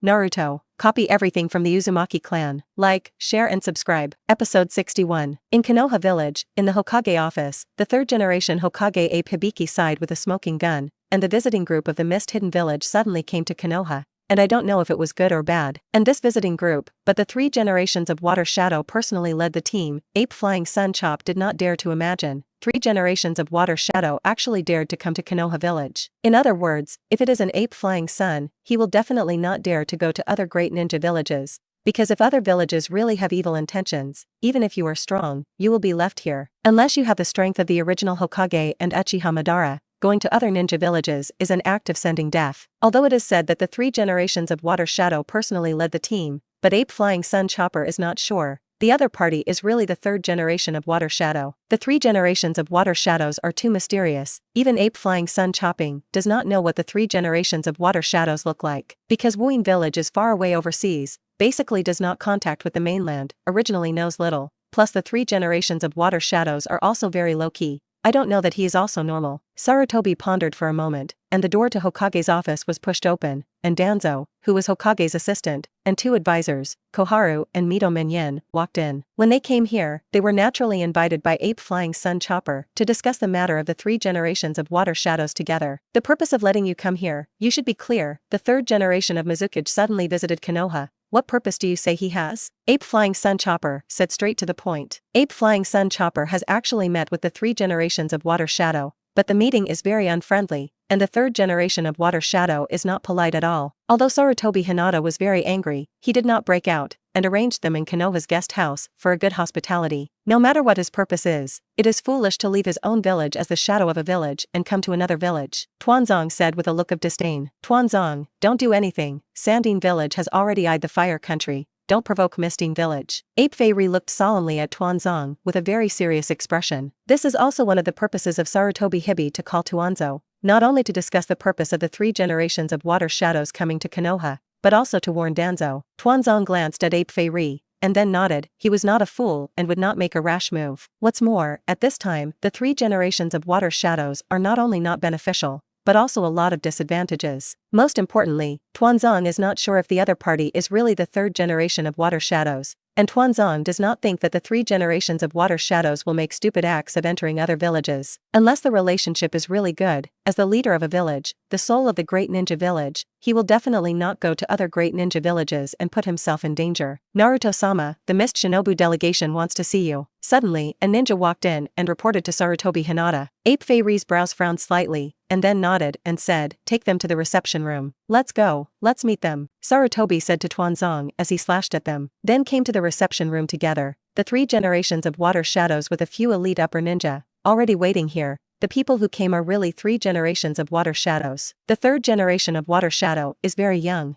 Naruto. Copy everything from the Uzumaki Clan. Like, share and subscribe. Episode 61. In Konoha village, in the Hokage office, the third generation Hokage Abe Hibiki sighed with a smoking gun, and the visiting group of the mist-hidden village suddenly came to Konoha. And I don't know if it was good or bad. And this visiting group, but the three generations of Water Shadow personally led the team. Ape Flying Sun Chop did not dare to imagine. 3 generations of Water Shadow actually dared to come to Konoha village. In other words, if it is an Ape Flying Sun, he will definitely not dare to go to other great ninja villages. Because if other villages really have evil intentions, even if you are strong, you will be left here. Unless you have the strength of the original Hokage and Uchiha Madara, going to other ninja villages is an act of sending death. Although it is said that the 3 generations of Water Shadow personally led the team, but Ape Flying Sun Chopper is not sure. The other party is really the 3rd generation of Water Shadow. The 3 generations of Water Shadows are too mysterious. Even Ape Flying Sun Chopping does not know what the 3 generations of Water Shadows look like. Because Wuing Village is far away overseas, basically does not contact with the mainland, originally knows little. Plus the 3 generations of Water Shadows are also very low-key. I don't know that he is also normal. Sarutobi pondered for a moment, and the door to Hokage's office was pushed open, and Danzo, who was Hokage's assistant, and 2 advisors, Koharu and Mito Menyen, walked in. When they came here, they were naturally invited by Ape Flying Sun Chopper to discuss the matter of the 3 generations of Water Shadows together. The purpose of letting you come here, you should be clear. The 3rd generation of Mizukage suddenly visited Konoha. What purpose do you say he has? Ape Flying Sun Chopper said straight to the point. Ape Flying Sun Chopper has actually met with the 3 generations of Water Shadow, but the meeting is very unfriendly, and the 3rd generation of Water Shadow is not polite at all. Although Sarutobi Hinata was very angry, he did not break out, and arranged them in Konoha's guest house for a good hospitality. No matter what his purpose is, it is foolish to leave his own village as the shadow of a village and come to another village, Tuanzong said with a look of disdain. Tuanzong, don't do anything. Sandine village has already eyed the fire country. Don't provoke Mistine village. Ape Fei-ri looked solemnly at Tuanzong with a very serious expression. This is also one of the purposes of Sarutobi Hibi to call Tuanzo, not only to discuss the purpose of the 3 generations of Water Shadows coming to Konoha, but also to warn Danzo. Tuanzong glanced at Ape Fei-ri, and then nodded. He was not a fool and would not make a rash move. What's more, at this time, the 3 generations of Water Shadows are not only not beneficial, but also a lot of disadvantages. Most importantly, Tuanzong is not sure if the other party is really the 3rd generation of Water Shadows, and Tuanzong does not think that the 3 generations of Water Shadows will make stupid acts of entering other villages. Unless the relationship is really good, as the leader of a village, the soul of the great ninja village, he will definitely not go to other great ninja villages and put himself in danger. Naruto-sama, the Mist Shinobu delegation wants to see you. Suddenly, a ninja walked in and reported to Sarutobi Hinata. Ape Fei-ri's brows frowned slightly, and then nodded and said, take them to the reception room. Let's go, let's meet them, Sarutobi said to Tuanzong as he slashed at them. Then came to the reception room together, the 3 generations of Water Shadows with a few elite upper ninja, already waiting here. The people who came are really 3 generations of Water Shadows. The 3rd generation of Water Shadow is very young.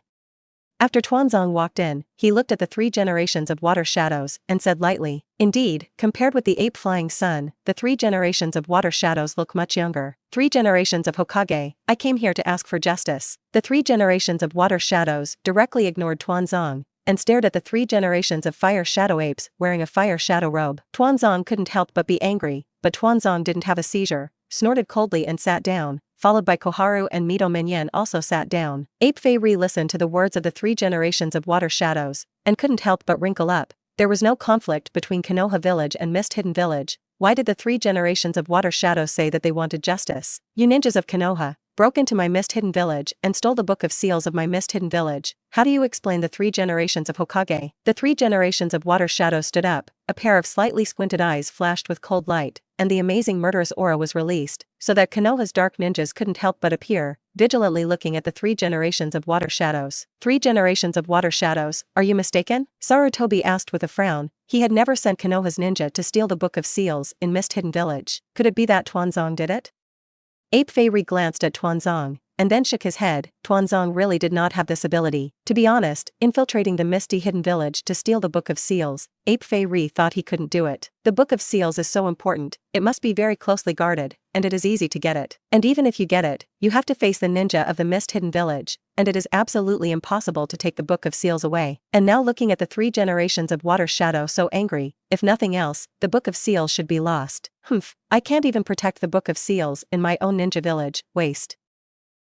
After Tuanzong walked in, he looked at the 3 generations of Water Shadows and said lightly, indeed, compared with the Ape Flying Sun, the 3 generations of Water Shadows look much younger. 3 generations of Hokage, I came here to ask for justice. The 3 generations of Water Shadows directly ignored Tuanzong and stared at the 3 generations of Fire Shadow Apes wearing a Fire Shadow robe. Tuanzong couldn't help but be angry, but Tuanzong didn't have a seizure, snorted coldly and sat down, followed by Koharu and Mito Menyen also sat down. Ape Fei-ri listened to the words of the 3 generations of Water Shadows, and couldn't help but wrinkle up. There was no conflict between Konoha village and Mist Hidden village. Why did the 3 generations of Water Shadows say that they wanted justice? You ninjas of Konoha broke into my Mist Hidden village and stole the Book of Seals of my Mist Hidden village. How do you explain the 3 generations of Hokage? The 3 generations of Water Shadows stood up, a pair of slightly squinted eyes flashed with cold light, and the amazing murderous aura was released, so that Konoha's dark ninjas couldn't help but appear, vigilantly looking at the 3 generations of Water Shadows. 3 generations of Water Shadows, are you mistaken? Sarutobi asked with a frown. He had never sent Konoha's ninja to steal the Book of Seals in Mist Hidden village. Could it be that Tuanzong did it? Ape Fei-ri glanced at Tuanzong, and then shook his head. Tuanzong really did not have this ability. To be honest, infiltrating the Misty Hidden Village to steal the Book of Seals, Ape Fei-ri thought he couldn't do it. The Book of Seals is so important, it must be very closely guarded, and it is easy to get it. And even if you get it, you have to face the ninja of the Mist Hidden Village, and it is absolutely impossible to take the Book of Seals away. And now looking at the 3 generations of Water Shadow so angry, if nothing else, the Book of Seals should be lost. Humph, I can't even protect the Book of Seals in my own ninja village, waste.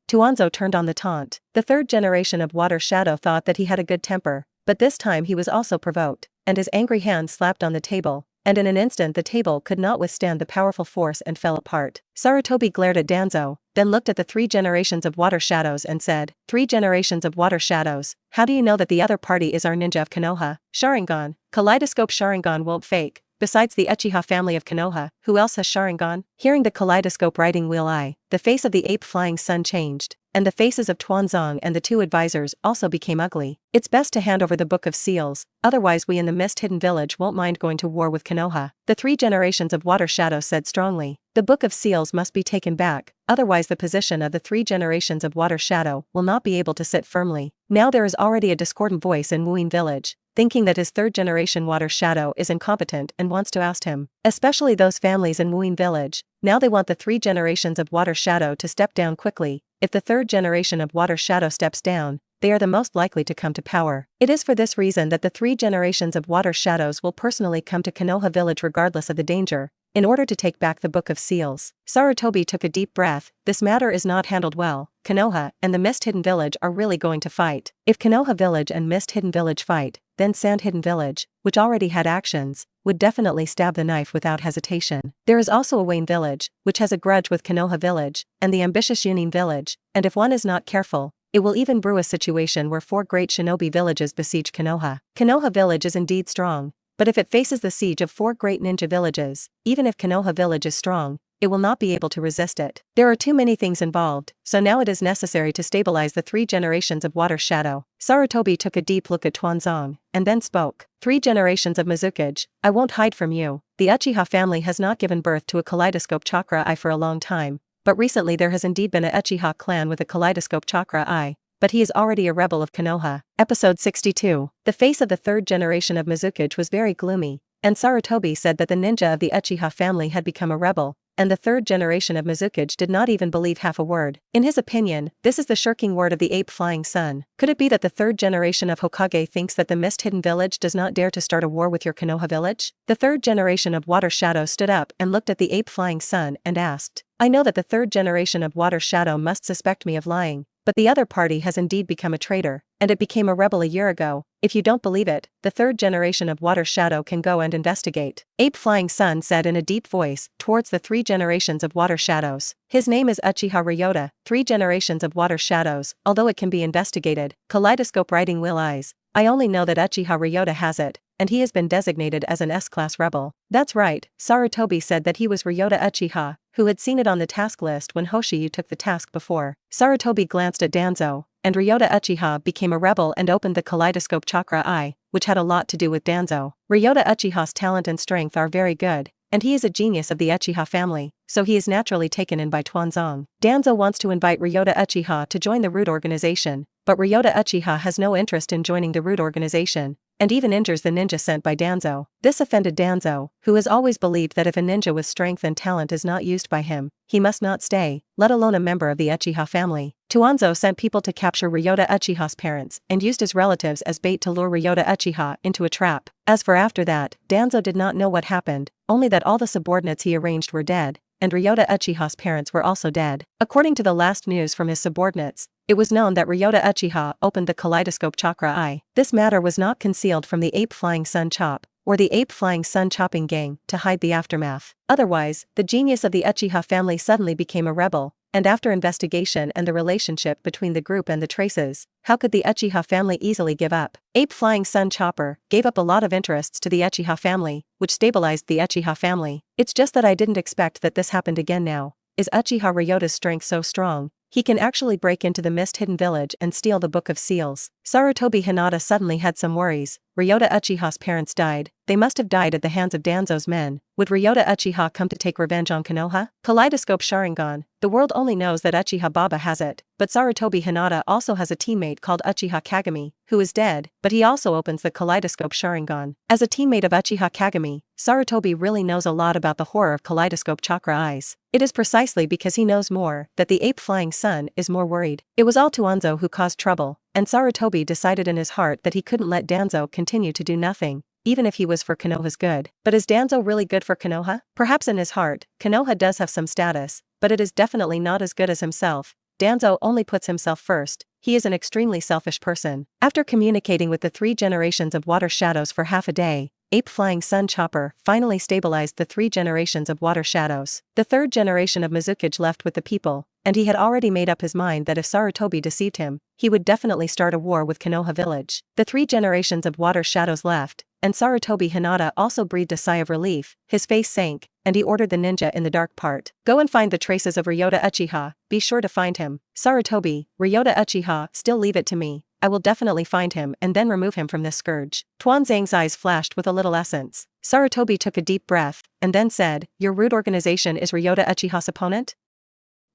Tuanzo turned on the taunt. The third generation of Water Shadow thought that he had a good temper, but this time he was also provoked, and his angry hand slapped on the table, and in an instant the table could not withstand the powerful force and fell apart. Sarutobi glared at Danzo, then looked at the 3 generations of Water Shadows and said, 3 generations of Water Shadows, how do you know that the other party is our ninja of Konoha? Sharingan, Kaleidoscope Sharingan won't fake. Besides the Uchiha family of Konoha, who else has Sharingan? Hearing the kaleidoscope riding wheel eye, the face of the ape flying sun changed, and the faces of Tuanzong and the 2 advisors also became ugly. It's best to hand over the Book of Seals, otherwise we in the Mist Hidden Village won't mind going to war with Konoha. The 3 generations of Water Shadow said strongly. The Book of Seals must be taken back, otherwise the position of the 3 generations of Water Shadow will not be able to sit firmly. Now there is already a discordant voice in Wuin Village, thinking that his 3rd generation Water Shadow is incompetent and wants to oust him. Especially those families in Wuin Village, now they want the 3 generations of Water Shadow to step down quickly. If the 3rd generation of Water Shadow steps down, they are the most likely to come to power. It is for this reason that the 3 generations of Water Shadows will personally come to Konoha Village regardless of the danger, in order to take back the Book of Seals. Sarutobi took a deep breath. This matter is not handled well. Konoha and the Mist Hidden Village are really going to fight. If Konoha Village and Mist Hidden Village fight, then Sand Hidden Village, which already had actions, would definitely stab the knife without hesitation. There is also a Wayne Village, which has a grudge with Konoha Village, and the ambitious Yunin Village, and if one is not careful, it will even brew a situation where 4 great shinobi villages besiege Konoha. Konoha Village is indeed strong, but if it faces the siege of 4 great ninja villages, even if Konoha Village is strong, it will not be able to resist it. There are too many things involved, so now it is necessary to stabilize the 3 generations of Water Shadow. Sarutobi took a deep look at Tuanzong, and then spoke. 3 generations of Mizukage, I won't hide from you. The Uchiha family has not given birth to a kaleidoscope chakra eye for a long time, but recently there has indeed been a Uchiha clan with a kaleidoscope chakra eye, but he is already a rebel of Konoha. Episode 62. The face of the 3rd generation of Mizukage was very gloomy, and Sarutobi said that the ninja of the Uchiha family had become a rebel, and the 3rd generation of Mizukage did not even believe half a word. In his opinion, this is the shirking word of the ape flying sun. Could it be that the 3rd generation of Hokage thinks that the Mist Hidden Village does not dare to start a war with your Konoha village? The 3rd generation of Water Shadow stood up and looked at the ape flying sun and asked, I know that the 3rd generation of Water Shadow must suspect me of lying, but the other party has indeed become a traitor, and it became a rebel a year ago. If you don't believe it, the 3rd generation of Water Shadow can go and investigate. Ape Flying Sun said in a deep voice, towards the 3 generations of Water Shadows. His name is Uchiha Ryota, 3 generations of Water Shadows, although it can be investigated. Kaleidoscope Riding Wheel Eyes. I only know that Uchiha Ryota has it, and he has been designated as an S-class rebel. That's right, Sarutobi said that he was Ryota Uchiha, who had seen it on the task list when Hoshiyu took the task before. Sarutobi glanced at Danzo, and Ryota Uchiha became a rebel and opened the kaleidoscope chakra eye, which had a lot to do with Danzo. Ryota Uchiha's talent and strength are very good, and he is a genius of the Uchiha family, so he is naturally taken in by Tuanzong. Danzo wants to invite Ryota Uchiha to join the Root organization, but Ryota Uchiha has no interest in joining the Root organization, and even injures the ninja sent by Danzo. This offended Danzo, who has always believed that if a ninja with strength and talent is not used by him, he must not stay, let alone a member of the Uchiha family. Tuanzo sent people to capture Ryota Uchiha's parents and used his relatives as bait to lure Ryota Uchiha into a trap. As for after that, Danzo did not know what happened, only that all the subordinates he arranged were dead, and Ryota Uchiha's parents were also dead. According to the last news from his subordinates, it was known that Ryota Uchiha opened the kaleidoscope chakra eye. This matter was not concealed from the Ape Flying Sun Chop, or the Ape Flying Sun Chopping Gang, to hide the aftermath. Otherwise, the genius of the Uchiha family suddenly became a rebel, and after investigation and the relationship between the group and the traces, how could the Uchiha family easily give up? Ape Flying Sun Chopper gave up a lot of interests to the Uchiha family, which stabilized the Uchiha family. It's just that I didn't expect that this happened again now. Is Uchiha Ryota's strength so strong? He can actually break into the Mist Hidden Village and steal the Book of Seals. Sarutobi Hinata suddenly had some worries. Ryota Uchiha's parents died. They must have died at the hands of Danzo's men. Would Ryota Uchiha come to take revenge on Konoha? Kaleidoscope Sharingan. The world only knows that Uchiha Baba has it, but Sarutobi Hinata also has a teammate called Uchiha Kagami, who is dead, but he also opens the Kaleidoscope Sharingan. As a teammate of Uchiha Kagami, Sarutobi really knows a lot about the horror of Kaleidoscope Chakra Eyes. It is precisely because he knows more that the Ape Flying Sun is more worried. It was all Tuanzo who caused trouble, and Sarutobi decided in his heart that he couldn't let Danzo continue to do nothing, even if he was for Konoha's good. But is Danzo really good for Konoha? Perhaps in his heart, Konoha does have some status, but it is definitely not as good as himself, Danzo only puts himself first. He is an extremely selfish person. After communicating with the 3 generations of water shadows for half a day, Ape Flying Sun Chopper finally stabilized the 3 generations of water shadows. The 3rd generation of Mizukage left with the people, and he had already made up his mind that if Sarutobi deceived him, he would definitely start a war with Konoha village. The 3 generations of water shadows left, and Sarutobi Hinata also breathed a sigh of relief. His face sank, and he ordered the ninja in the dark part. Go and find the traces of Ryota Uchiha, be sure to find him. Sarutobi, Ryota Uchiha, still leave it to me. I will definitely find him and then remove him from this scourge. Tuanzang's eyes flashed with a little essence. Sarutobi took a deep breath, and then said, your rude organization is Ryota Uchiha's opponent?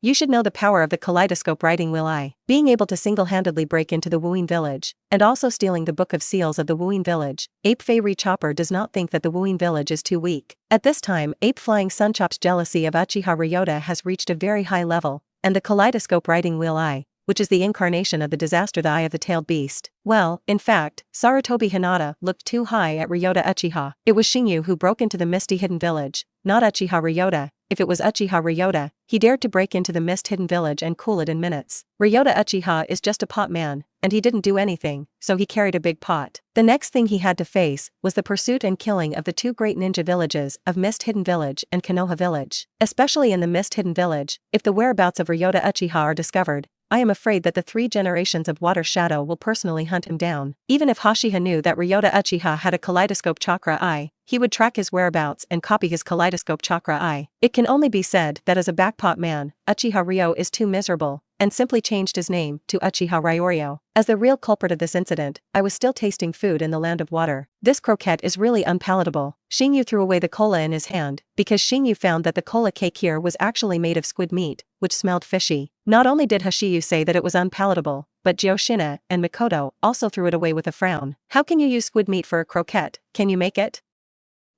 You should know the power of the kaleidoscope riding wheel eye. Being able to single-handedly break into the Wuin village, and also stealing the Book of Seals of the Wuin village, Ape Fairy Chopper does not think that the Wuin village is too weak. At this time, Ape Flying Sunchop's jealousy of Uchiha Ryota has reached a very high level, and the kaleidoscope riding wheel eye, which is the incarnation of the disaster, the Eye of the Tailed Beast. Well, in fact, Sarutobi Hinata looked too high at Ryota Uchiha. It was Xingyu who broke into the misty hidden village, not Uchiha Ryota. If it was Uchiha Ryota, he dared to break into the mist-hidden village and cool it in minutes. Ryota Uchiha is just a pot man, and he didn't do anything, so he carried a big pot. The next thing he had to face was the pursuit and killing of the 2 great ninja villages of Mist-Hidden Village and Konoha Village. Especially in the Mist-Hidden Village, if the whereabouts of Ryota Uchiha are discovered, I am afraid that the 3 generations of Water Shadow will personally hunt him down. Even if Hashiha knew that Ryota Uchiha had a kaleidoscope chakra eye, he would track his whereabouts and copy his kaleidoscope chakra eye. It can only be said that as a backpot man, Uchiha Ryo is too miserable, and simply changed his name to Uchiha Ryoryo. As the real culprit of this incident, I was still tasting food in the land of water. This croquette is really unpalatable. Xingyu threw away the cola in his hand, because Xingyu found that the cola cake here was actually made of squid meat, which smelled fishy. Not only did Hashiyu say that it was unpalatable, but Jioshina and Mikoto also threw it away with a frown. How can you use squid meat for a croquette? Can you make it?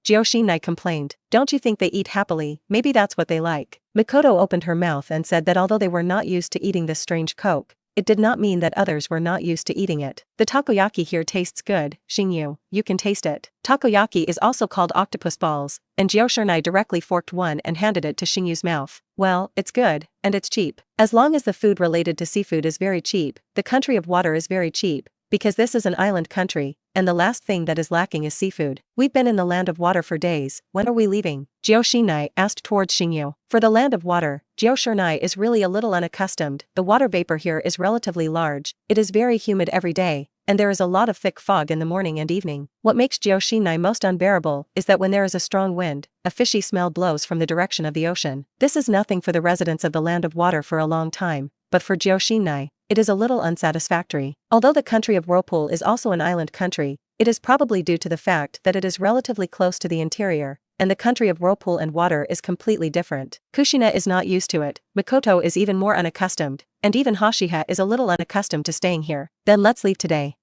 Jioshina complained. Don't you think they eat happily? Maybe that's what they like. Mikoto opened her mouth and said that although they were not used to eating this strange coke, it did not mean that others were not used to eating it. The takoyaki here tastes good, Xingyu, you can taste it. Takoyaki is also called octopus balls, and Jioshina directly forked one and handed it to Xingyu's mouth. Well, it's good, and it's cheap. As long as the food related to seafood is very cheap, the country of water is very cheap, because this is an island country, and the last thing that is lacking is seafood. We've been in the land of water for days, when are we leaving? Jioshina asked towards Xingyu. For the land of water, Jioshina is really a little unaccustomed. The water vapor here is relatively large, it is very humid every day, and there is a lot of thick fog in the morning and evening. What makes Jioshina most unbearable is that when there is a strong wind, a fishy smell blows from the direction of the ocean. This is nothing for the residents of the land of water for a long time, but for Jioshina, it is a little unsatisfactory. Although the country of Whirlpool is also an island country, it is probably due to the fact that it is relatively close to the interior, and the country of Whirlpool and water is completely different. Kushina is not used to it, Mikoto is even more unaccustomed, and even Hashiha is a little unaccustomed to staying here. Then let's leave today.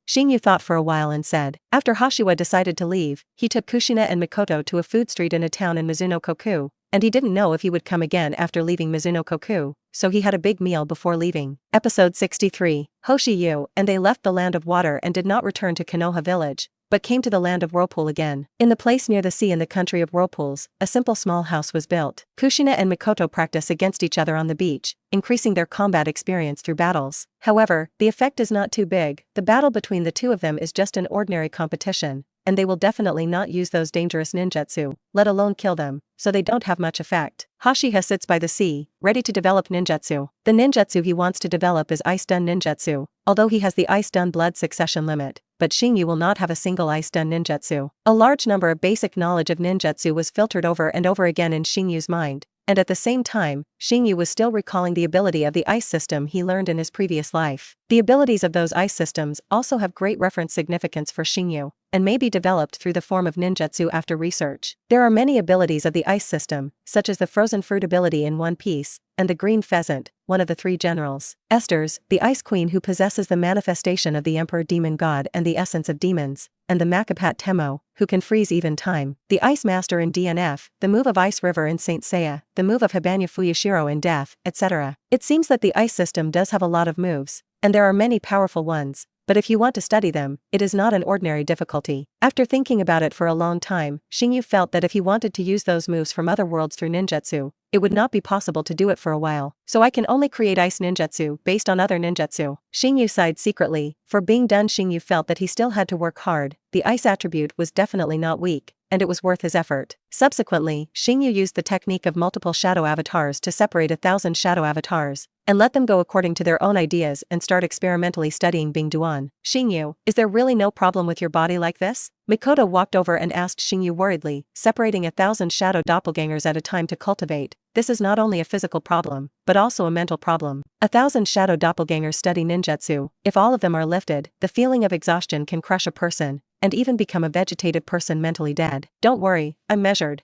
Xingyu thought for a while and said. After Hashiwa decided to leave, he took Kushina and Mikoto to a food street in a town in Mizuno-koku, and he didn't know if he would come again after leaving Mizuno-koku, so he had a big meal before leaving. Episode 63, Hoshiyu and they left the land of water and did not return to Konoha village, but came to the land of Whirlpool again. In the place near the sea in the country of Whirlpools, a simple small house was built. Kushina and Mikoto practice against each other on the beach, increasing their combat experience through battles. However, the effect is not too big. The battle between the two of them is just an ordinary competition, and they will definitely not use those dangerous ninjutsu, let alone kill them, so they don't have much effect. Hashiha sits by the sea, ready to develop ninjutsu. The ninjutsu he wants to develop is Ice Stun ninjutsu, although he has the Ice Stun blood succession limit, but Xingyu will not have a single Ice Stun ninjutsu. A large number of basic knowledge of ninjutsu was filtered over and over again in Xingyu's mind, and at the same time, Xingyu was still recalling the ability of the ice system he learned in his previous life. The abilities of those ice systems also have great reference significance for Xingyu, and may be developed through the form of ninjutsu after research. There are many abilities of the ice system, such as the frozen fruit ability in One Piece, and the green pheasant, one of the three generals. Esther's, the ice queen who possesses the manifestation of the emperor demon god and the essence of demons, and the Makapat Temo, who can freeze even time. The Ice Master in DNF, the move of Ice River in Saint Seiya, the move of Hibanya Fuyashiro in Death, etc. It seems that the ice system does have a lot of moves, and there are many powerful ones, but if you want to study them, it is not an ordinary difficulty. After thinking about it for a long time, Xingyu felt that if he wanted to use those moves from other worlds through ninjutsu, it would not be possible to do it for a while. So I can only create ice ninjutsu based on other ninjutsu. Xingyu sighed secretly. For being done, Xingyu felt that he still had to work hard. The ice attribute was definitely not weak, and it was worth his effort. Subsequently, Xingyu used the technique of multiple shadow avatars to separate 1,000 shadow avatars, and let them go according to their own ideas and start experimentally studying Bing Duan. Xingyu, is there really no problem with your body like this? Mikoto walked over and asked Xingyu worriedly, separating 1,000 shadow doppelgangers at a time to cultivate. This is not only a physical problem, but also a mental problem. 1,000 shadow doppelgangers study ninjutsu. If all of them are lifted, the feeling of exhaustion can crush a person, and even become a vegetative person mentally dead. Don't worry, I'm measured,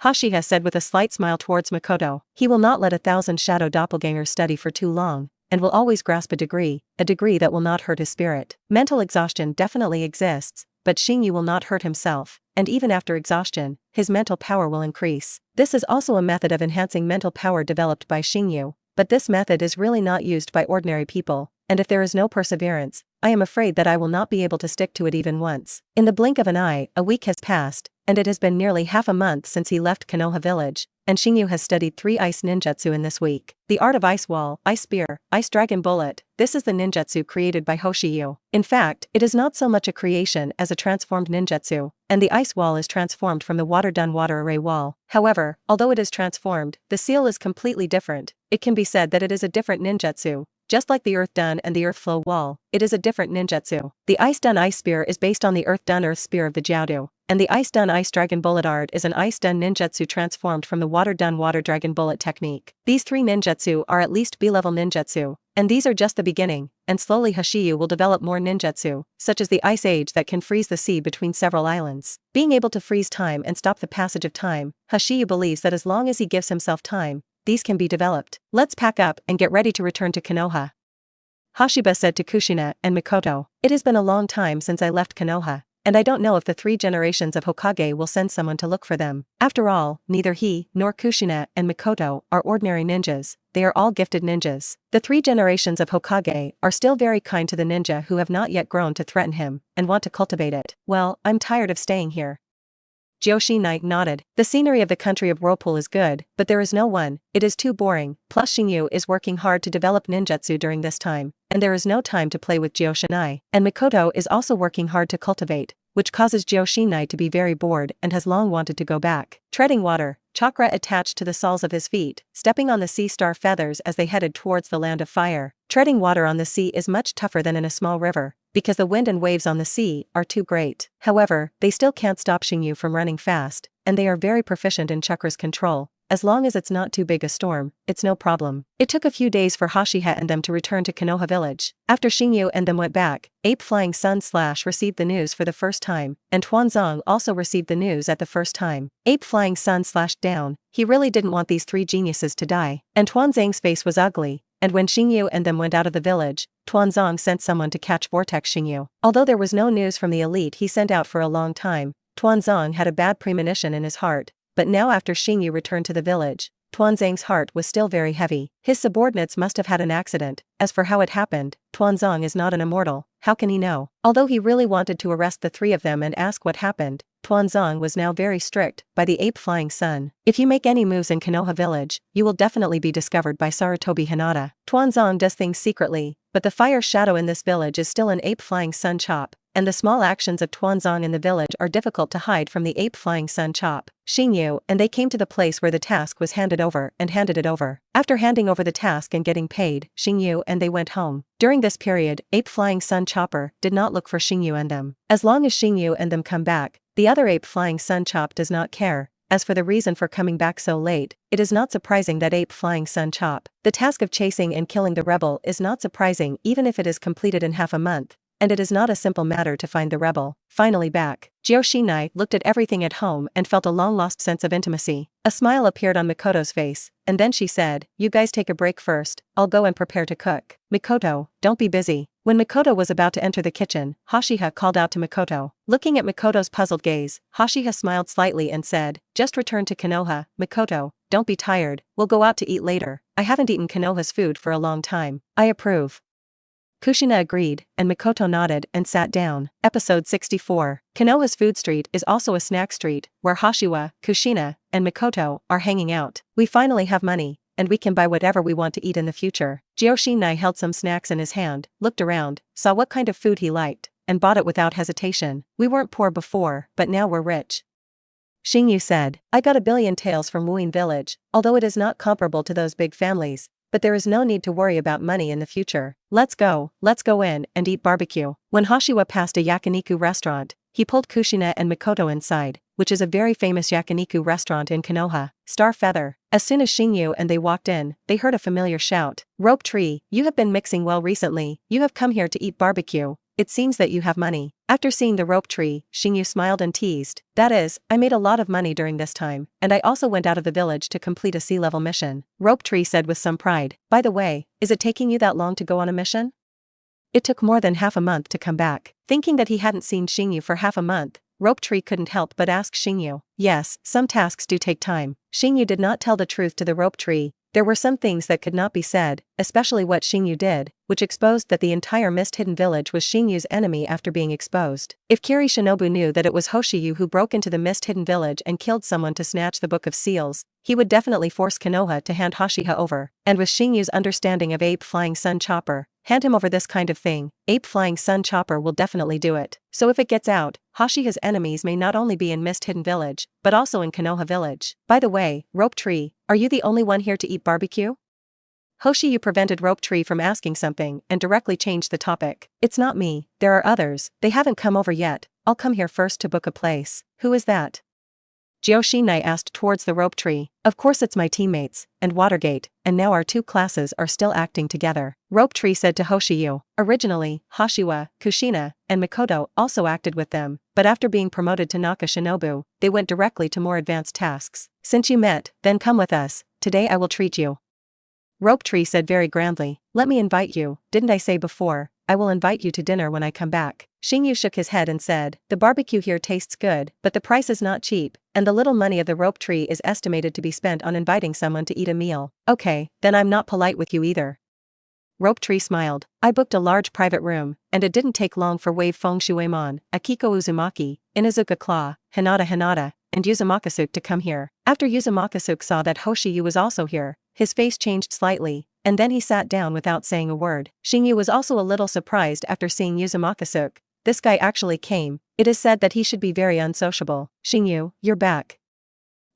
Uchiha said with a slight smile towards Mikoto. He will not let 1,000 shadow doppelgangers study for too long, and will always grasp a degree that will not hurt his spirit. Mental exhaustion definitely exists, but Xingyu will not hurt himself, and even after exhaustion, his mental power will increase. This is also a method of enhancing mental power developed by Xingyu, but this method is really not used by ordinary people, and if there is no perseverance, I am afraid that I will not be able to stick to it even once. In the blink of an eye, a week has passed, and it has been nearly half a month since he left Konoha village, and Xingyu has studied 3 ice ninjutsu in this week. The art of ice wall, ice spear, ice dragon bullet, this is the ninjutsu created by Hoshiyu. In fact, it is not so much a creation as a transformed ninjutsu, and the ice wall is transformed from the water-done water array wall. However, although it is transformed, the seal is completely different. It can be said that it is a different ninjutsu. Just like the earth-done and the earth-flow wall, it is a different ninjutsu. The ice-done ice spear is based on the earth-done earth spear of the Jiaodu, and the ice-done ice dragon bullet art is an ice-done ninjutsu transformed from the water-done water dragon bullet technique. These 3 ninjutsu are at least B-level ninjutsu, and these are just the beginning, and slowly Hoshiyu will develop more ninjutsu, such as the ice age that can freeze the sea between several islands. Being able to freeze time and stop the passage of time, Hoshiyu believes that as long as he gives himself time, these can be developed. Let's pack up and get ready to return to Konoha, Hashiba said to Kushina and Mikoto. It has been a long time since I left Konoha, and I don't know if the 3 generations of Hokage will send someone to look for them. After all, neither he nor Kushina and Mikoto are ordinary ninjas, they are all gifted ninjas. The 3 generations of Hokage are still very kind to the ninja who have not yet grown to threaten him, and want to cultivate it. Well, I'm tired of staying here. Joshinai nodded. The scenery of the country of Whirlpool is good, but there is no one, it is too boring, plus Xingyu is working hard to develop ninjutsu during this time, and there is no time to play with Joshinai, and Mikoto is also working hard to cultivate, which causes Joshinai to be very bored and has long wanted to go back. Treading water, chakra attached to the soles of his feet, stepping on the sea star feathers as they headed towards the land of fire. Treading water on the sea is much tougher than in a small river, because the wind and waves on the sea are too great. However, they still can't stop Xingyu from running fast, and they are very proficient in chakra's control. As long as it's not too big a storm, it's no problem. It took a few days for Uchiha and them to return to Konoha village. After Xingyu and them went back, Ape Flying Sun / received the news for the first time, and Tuanzong also received the news at the first time. Ape Flying Sun / down, he really didn't want these 3 geniuses to die, and Tuanzang's face was ugly, and when Xingyu and them went out of the village, Tuanzong sent someone to catch Vortex Xingyu. Although there was no news from the elite he sent out for a long time, Tuanzong had a bad premonition in his heart. But now after Xingyu returned to the village, Tuanzang's heart was still very heavy. His subordinates must have had an accident. As for how it happened, Tuanzong is not an immortal, how can he know? Although he really wanted to arrest the 3 of them and ask what happened, Tuanzong was now very strict by the Ape Flying Sun. If you make any moves in Konoha village, you will definitely be discovered by Sarutobi Hinata. Tuanzong does things secretly, but the fire shadow in this village is still an Ape Flying Sun chop, and the small actions of Tuanzong in the village are difficult to hide from the Ape Flying Sun chop. Xingyu and they came to the place where the task was handed over and handed it over. After handing over the task and getting paid, Xingyu and they went home. During this period, Ape Flying Sun Chopper did not look for Xingyu and them. As long as Xingyu and them come back, the other Ape Flying Sun Chop does not care. As for the reason for coming back so late, it is not surprising that Ape Flying Sun Chop. The task of chasing and killing the rebel is not surprising even if it is completed in half a month, and it is not a simple matter to find the rebel. Finally back, Joshinai looked at everything at home and felt a long-lost sense of intimacy. A smile appeared on Mikoto's face, and then she said, "You guys take a break first, I'll go and prepare to cook." "Mikoto, don't be busy." When Mikoto was about to enter the kitchen, Uchiha called out to Mikoto. Looking at Mikoto's puzzled gaze, Uchiha smiled slightly and said, "Just returned to Konoha, Mikoto, don't be tired, we'll go out to eat later. I haven't eaten Konoha's food for a long time." "I approve." Kushina agreed, and Mikoto nodded and sat down. Episode 64. Konoha's food street is also a snack street, where Hashiwa, Kushina, and Mikoto are hanging out. We finally have money, and we can buy whatever we want to eat in the future. Joshinai held some snacks in his hand, looked around, saw what kind of food he liked, and bought it without hesitation. We weren't poor before, but now we're rich. Xingyu said, I got 1,000,000,000 taels from Wuyin village, although it is not comparable to those big families, but there is no need to worry about money in the future. Let's go in and eat barbecue. When Hashiwa passed a yakiniku restaurant, he pulled Kushina and Mikoto inside, which is a very famous yakiniku restaurant in Konoha, Star Feather. As soon as Xingyu and they walked in, they heard a familiar shout. Rope Tree, you have been mixing well recently, you have come here to eat barbecue. It seems that you have money. After seeing the rope tree, Xingyu smiled and teased. That is, I made a lot of money during this time, and I also went out of the village to complete a sea-level mission. Rope Tree said with some pride. By the way, is it taking you that long to go on a mission? It took more than half a month to come back. Thinking that he hadn't seen Xingyu for half a month, Rope Tree couldn't help but ask Xingyu. Yes, some tasks do take time. Xingyu did not tell the truth to the Rope Tree. There were some things that could not be said, especially what Xingyu did, which exposed that the entire mist-hidden village was Xingyu's enemy after being exposed. If Kiri Shinobu knew that it was Hoshiyu who broke into the mist-hidden village and killed someone to snatch the Book of Seals, he would definitely force Konoha to hand Hashiha over, and with Xingyu's understanding of Ape Flying Sun Chopper, hand him over this kind of thing, Ape Flying Sun Chopper will definitely do it. So if it gets out, Hashiha's enemies may not only be in Mist-Hidden Village, but also in Konoha Village. By the way, Rope Tree, are you the only one here to eat barbecue? Hoshiyu prevented Rope Tree from asking something and directly changed the topic. It's not me, there are others, they haven't come over yet, I'll come here first to book a place. Who is that? Joshinai asked towards the Rope Tree. Of course it's my teammates, and Watergate, and now our two classes are still acting together. Rope Tree said to Hoshiyu. Originally, Hashiwa, Kushina, and Mikoto also acted with them, but after being promoted to Naka Shinobu, they went directly to more advanced tasks. Since you met, then come with us, today I will treat you. Rope Tree said very grandly. Let me invite you, didn't I say before, I will invite you to dinner when I come back. Xingyu shook his head and said, the barbecue here tastes good, but the price is not cheap, and the little money of the Rope Tree is estimated to be spent on inviting someone to eat a meal. Okay, then I'm not polite with you either. Rope Tree smiled. I booked a large private room, and it didn't take long for Wave Feng Shueimon, Akiko Uzumaki, Inuzuka Claw, Hinata, and Uzumakasuke to come here. After Uzumakasuke saw that Hoshiyu was also here, his face changed slightly, and then he sat down without saying a word. Xingyu was also a little surprised after seeing Uzumakasuke. This guy actually came. It is said that he should be very unsociable. Xingyu, you're back.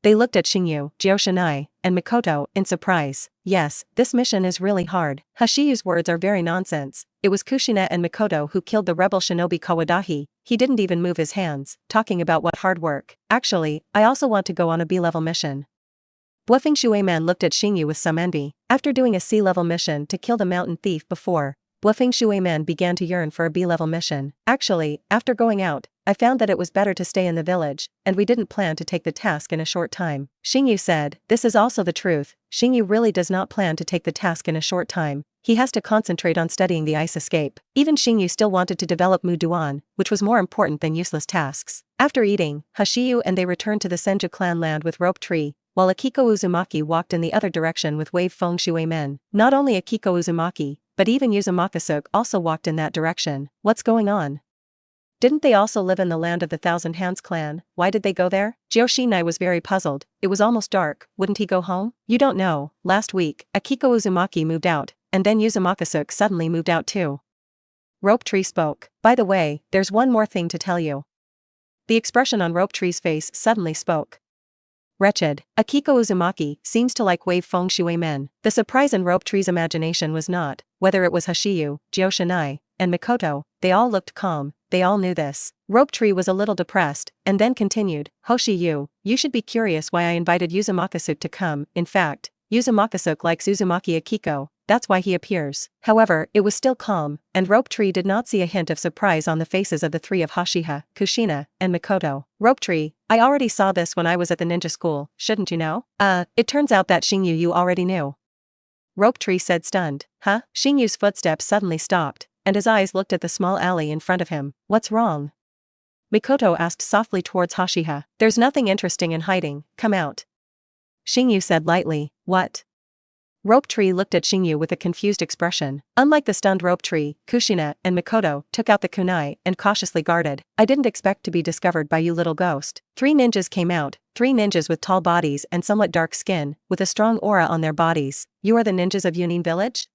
They looked at Xingyu, Joshinai, and Mikoto in surprise. Yes, this mission is really hard. Hashiyu's words are very nonsense. It was Kushina and Mikoto who killed the rebel shinobi Kawadahi. He didn't even move his hands, talking about what hard work. Actually, I also want to go on a B-level mission. Bluffing Shueman looked at Xingyu with some envy. After doing a C-level mission to kill the mountain thief before, Bluffing Shueman began to yearn for a B-level mission. Actually, after going out, I found that it was better to stay in the village, and we didn't plan to take the task in a short time. Xingyu said, this is also the truth. Xingyu really does not plan to take the task in a short time. He has to concentrate on studying the ice escape. Even Xingyu still wanted to develop Muduan, which was more important than useless tasks. After eating, Hashiyu and they returned to the Senju clan land with Rope Tree, while Akiko Uzumaki walked in the other direction with Wave Feng Shuemen. Not only Akiko Uzumaki, but even Uzumakasuke also walked in that direction. What's going on? Didn't they also live in the land of the Thousand Hands clan? Why did they go there? Joshinai was very puzzled. It was almost dark, wouldn't he go home? You don't know, last week, Akiko Uzumaki moved out, and then Uzumakasuke suddenly moved out too. Rope Tree spoke. By the way, there's one more thing to tell you. The expression on Rope Tree's face suddenly spoke. Wretched. Akiko Uzumaki seems to like Wave Feng Shuemen. The surprise in Rope Tree's imagination was not, whether it was Hashiyu, Joshinai, and Mikoto, they all looked calm, they all knew this. Rope Tree was a little depressed, and then continued, Hoshiyu, you should be curious why I invited Uzumakasuke to come. In fact, Uzumakasuke likes Uzumaki Akiko, that's why he appears. However, it was still calm, and Rope Tree did not see a hint of surprise on the faces of the three of Hashiha, Kushina, and Mikoto. Rope Tree, I already saw this when I was at the ninja school, shouldn't you know? It turns out that Xingyu you already knew. Rope Tree said stunned. Huh? Xingyu's footsteps suddenly stopped, and his eyes looked at the small alley in front of him. What's wrong? Mikoto asked softly towards Hashiha. There's nothing interesting in hiding, come out. Xingyu said lightly, what? Rope Tree looked at Xingyu with a confused expression. Unlike the stunned Rope Tree, Kushina and Mikoto took out the kunai and cautiously guarded. I didn't expect to be discovered by you, little ghost. 3 ninjas came out, 3 ninjas with tall bodies and somewhat dark skin, with a strong aura on their bodies. You are the ninjas of Yunin village?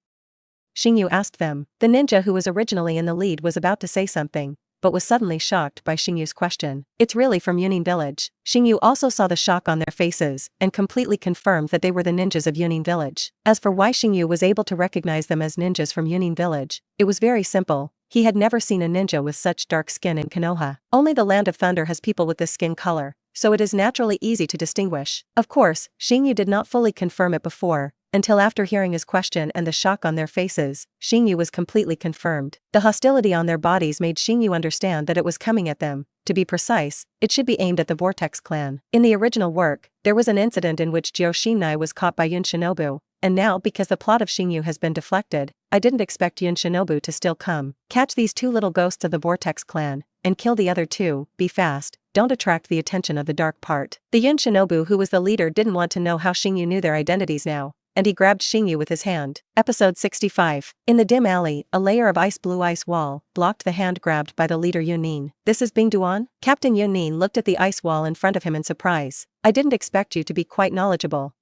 Xingyu asked them. The ninja who was originally in the lead was about to say something, but was suddenly shocked by Xingyu's question. It's really from Yunin village. Xingyu also saw the shock on their faces and completely confirmed that they were the ninjas of Yunin village. As for why Xingyu was able to recognize them as ninjas from Yunin village, it was very simple. He had never seen a ninja with such dark skin in Konoha. Only the Land of Thunder has people with this skin color, so it is naturally easy to distinguish. Of course, Xingyu did not fully confirm it before, until after hearing his question and the shock on their faces, Xingyu was completely confirmed. The hostility on their bodies made Xingyu understand that it was coming at them. To be precise, it should be aimed at the Vortex clan. In the original work, there was an incident in which Joshinai was caught by Yun Shinobu, and now because the plot of Xingyu has been deflected, I didn't expect Yun Shinobu to still come. Catch these 2 little ghosts of the Vortex clan, and kill the other 2, be fast, don't attract the attention of the dark part. The Yun Shinobu who was the leader didn't want to know how Xingyu knew their identities now, and he grabbed Xingyu with his hand. Episode 65. In the dim alley, a layer of blue ice wall blocked the hand grabbed by the leader Yunin. This is Bing Duan? Captain Yunin looked at the ice wall in front of him in surprise. I didn't expect you to be quite knowledgeable.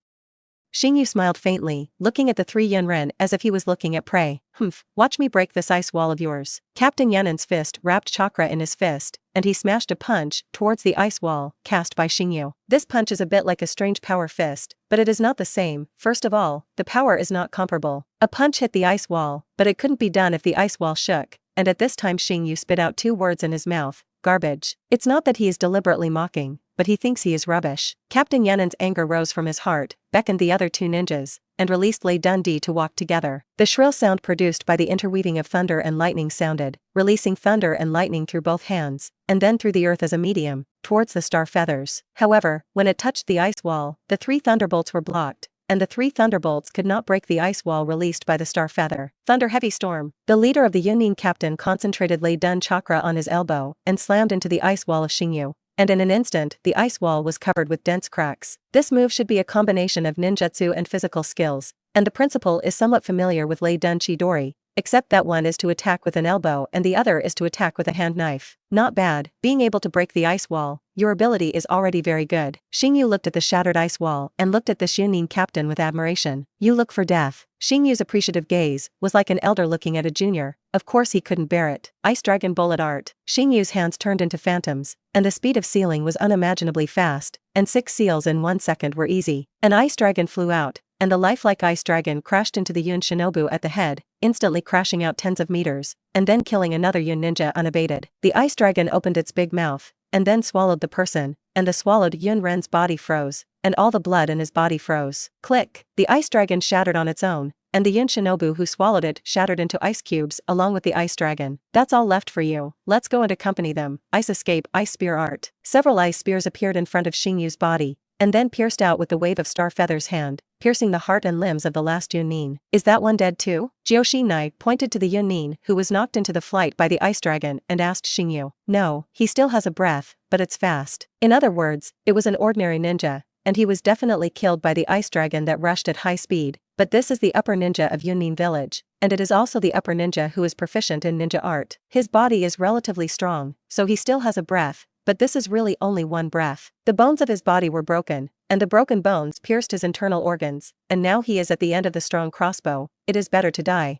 Xingyu smiled faintly, looking at the 3 Yunren as if he was looking at prey. Humph, watch me break this ice wall of yours. Captain Yunin's fist wrapped chakra in his fist, and he smashed a punch towards the ice wall cast by Xingyu. This punch is a bit like a strange power fist, but it is not the same. First of all, the power is not comparable. A punch hit the ice wall, but it couldn't be done if the ice wall shook, and at this time Xingyu spit out 2 words in his mouth. Garbage. It's not that he is deliberately mocking, but he thinks he is rubbish. Captain Yunin's anger rose from his heart, beckoned the other 2 ninjas, and released Lei Dundee to walk together. The shrill sound produced by the interweaving of thunder and lightning sounded, releasing thunder and lightning through both hands, and then through the earth as a medium, towards the star feathers. However, when it touched the ice wall, the 3 thunderbolts were blocked, and the 3 thunderbolts could not break the ice wall released by the star feather. Thunder heavy storm. The leader of the Yunin captain concentrated Lei Dun chakra on his elbow and slammed into the ice wall of Xingyu, and in an instant the ice wall was covered with dense cracks. This move should be a combination of ninjutsu and physical skills, and the principle is somewhat familiar with Lei Dun Chidori, except that one is to attack with an elbow and the other is to attack with a hand knife. Not bad, being able to break the ice wall. Your ability is already very good. Xingyu looked at the shattered ice wall and looked at the Yunin captain with admiration. You look for death. Xingyu's appreciative gaze was like an elder looking at a junior. Of course he couldn't bear it. Ice Dragon Bullet Art. Xingyu's hands turned into phantoms, and the speed of sealing was unimaginably fast, and 6 seals in 1 second were easy. An ice dragon flew out, and the lifelike ice dragon crashed into the Yun Shinobu at the head, instantly crashing out tens of meters, and then killing another Yun ninja unabated. The ice dragon opened its big mouth, and then swallowed the person, and the swallowed Yun Ren's body froze, and all the blood in his body froze. Click! The ice dragon shattered on its own, and the Yun Shinobu who swallowed it shattered into ice cubes along with the ice dragon. That's all left for you. Let's go and accompany them. Ice escape, ice spear art. Several ice spears appeared in front of Xingyu's body, and then pierced out with the wave of Star Feather's hand, piercing the heart and limbs of the last Yunin. Is that one dead too? Jioshinai pointed to the Yunin who was knocked into the flight by the ice dragon and asked Xingyu. No, he still has a breath, but it's fast. In other words, it was an ordinary ninja, and he was definitely killed by the ice dragon that rushed at high speed, but this is the upper ninja of Yunin village, and it is also the upper ninja who is proficient in ninja art. His body is relatively strong, so he still has a breath, but this is really only one breath. The bones of his body were broken, and the broken bones pierced his internal organs, and now he is at the end of the strong crossbow. It is better to die.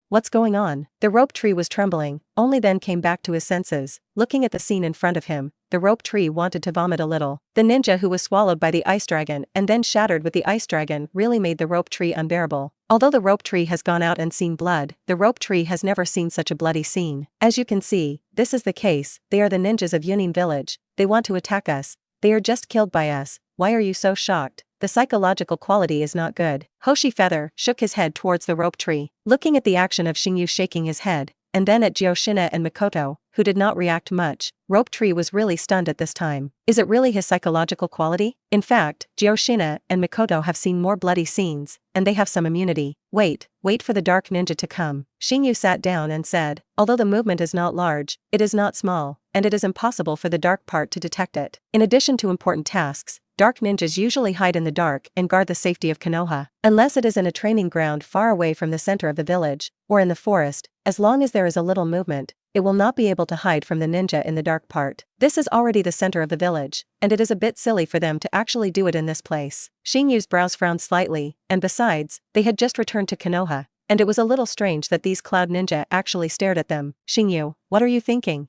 What's going on? The rope tree was trembling, only then came back to his senses. Looking at the scene in front of him, the rope tree wanted to vomit a little. The ninja who was swallowed by the ice dragon and then shattered with the ice dragon really made the rope tree unbearable. Although the rope tree has gone out and seen blood, the rope tree has never seen such a bloody scene. As you can see, this is the case. They are the ninjas of Yunin village. They want to attack us. They are just killed by us. Why are you so shocked? The psychological quality is not good. Hoshi Feather shook his head towards the rope tree, looking at the action of Xingyu shaking his head, and then at Jioshina and Mikoto, who did not react much. Rope tree was really stunned at this time. Is it really his psychological quality? In fact, Jioshina and Mikoto have seen more bloody scenes, and they have some immunity. Wait for the dark ninja to come. Xingyu sat down and said, although the movement is not large, it is not small, and it is impossible for the dark part to detect it. In addition to important tasks, dark ninjas usually hide in the dark and guard the safety of Konoha. Unless it is in a training ground far away from the center of the village, or in the forest, as long as there is a little movement, it will not be able to hide from the ninja in the dark part. This is already the center of the village, and it is a bit silly for them to actually do it in this place. Xingyu's brows frowned slightly, and besides, they had just returned to Konoha, and it was a little strange that these cloud ninja actually stared at them. Xingyu, what are you thinking?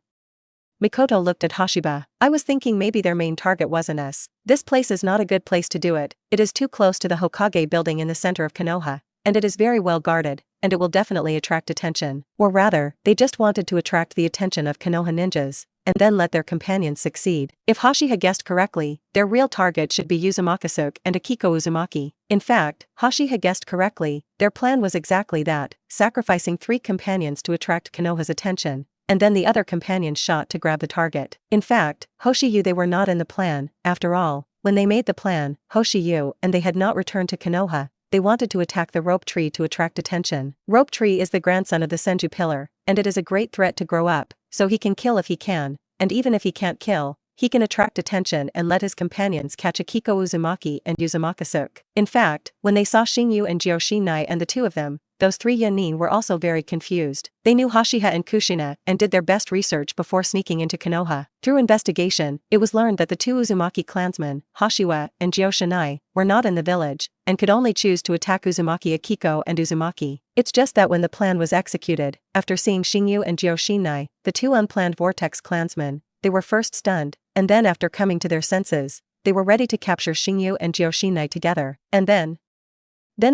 Mikoto looked at Hashiba. I was thinking maybe their main target wasn't us. This place is not a good place to do it. It is too close to the Hokage building in the center of Konoha, and it is very well guarded, and it will definitely attract attention. Or rather, they just wanted to attract the attention of Konoha ninjas, and then let their companions succeed. If Hashi had guessed correctly, their real target should be Uzumaki and Akiko Uzumaki. In fact, Hashi had guessed correctly, their plan was exactly that, sacrificing 3 companions to attract Konoha's attention, and then the other companions shot to grab the target. In fact, Hoshiyu they were not in the plan. After all, when they made the plan, Hoshiyu and they had not returned to Konoha. They wanted to attack the rope tree to attract attention. Rope tree is the grandson of the Senju pillar, and it is a great threat to grow up, so he can kill if he can, and even if he can't kill, he can attract attention and let his companions catch Akiko Uzumaki and Uzumaki. In fact, when they saw Xingyu and Joshinai and the 2 of them, those 3 Yanin were also very confused. They knew Hashiha and Kushina and did their best research before sneaking into Konoha. Through investigation, it was learned that the 2 Uzumaki clansmen, Hashiwa and Joshinai, were not in the village, and could only choose to attack Uzumaki Akiko and Uzumaki. It's just that when the plan was executed, after seeing Xingyu and Joshinai, the 2 unplanned Vortex clansmen, they were first stunned, and then after coming to their senses, they were ready to capture Xingyu and Joshinai together, and then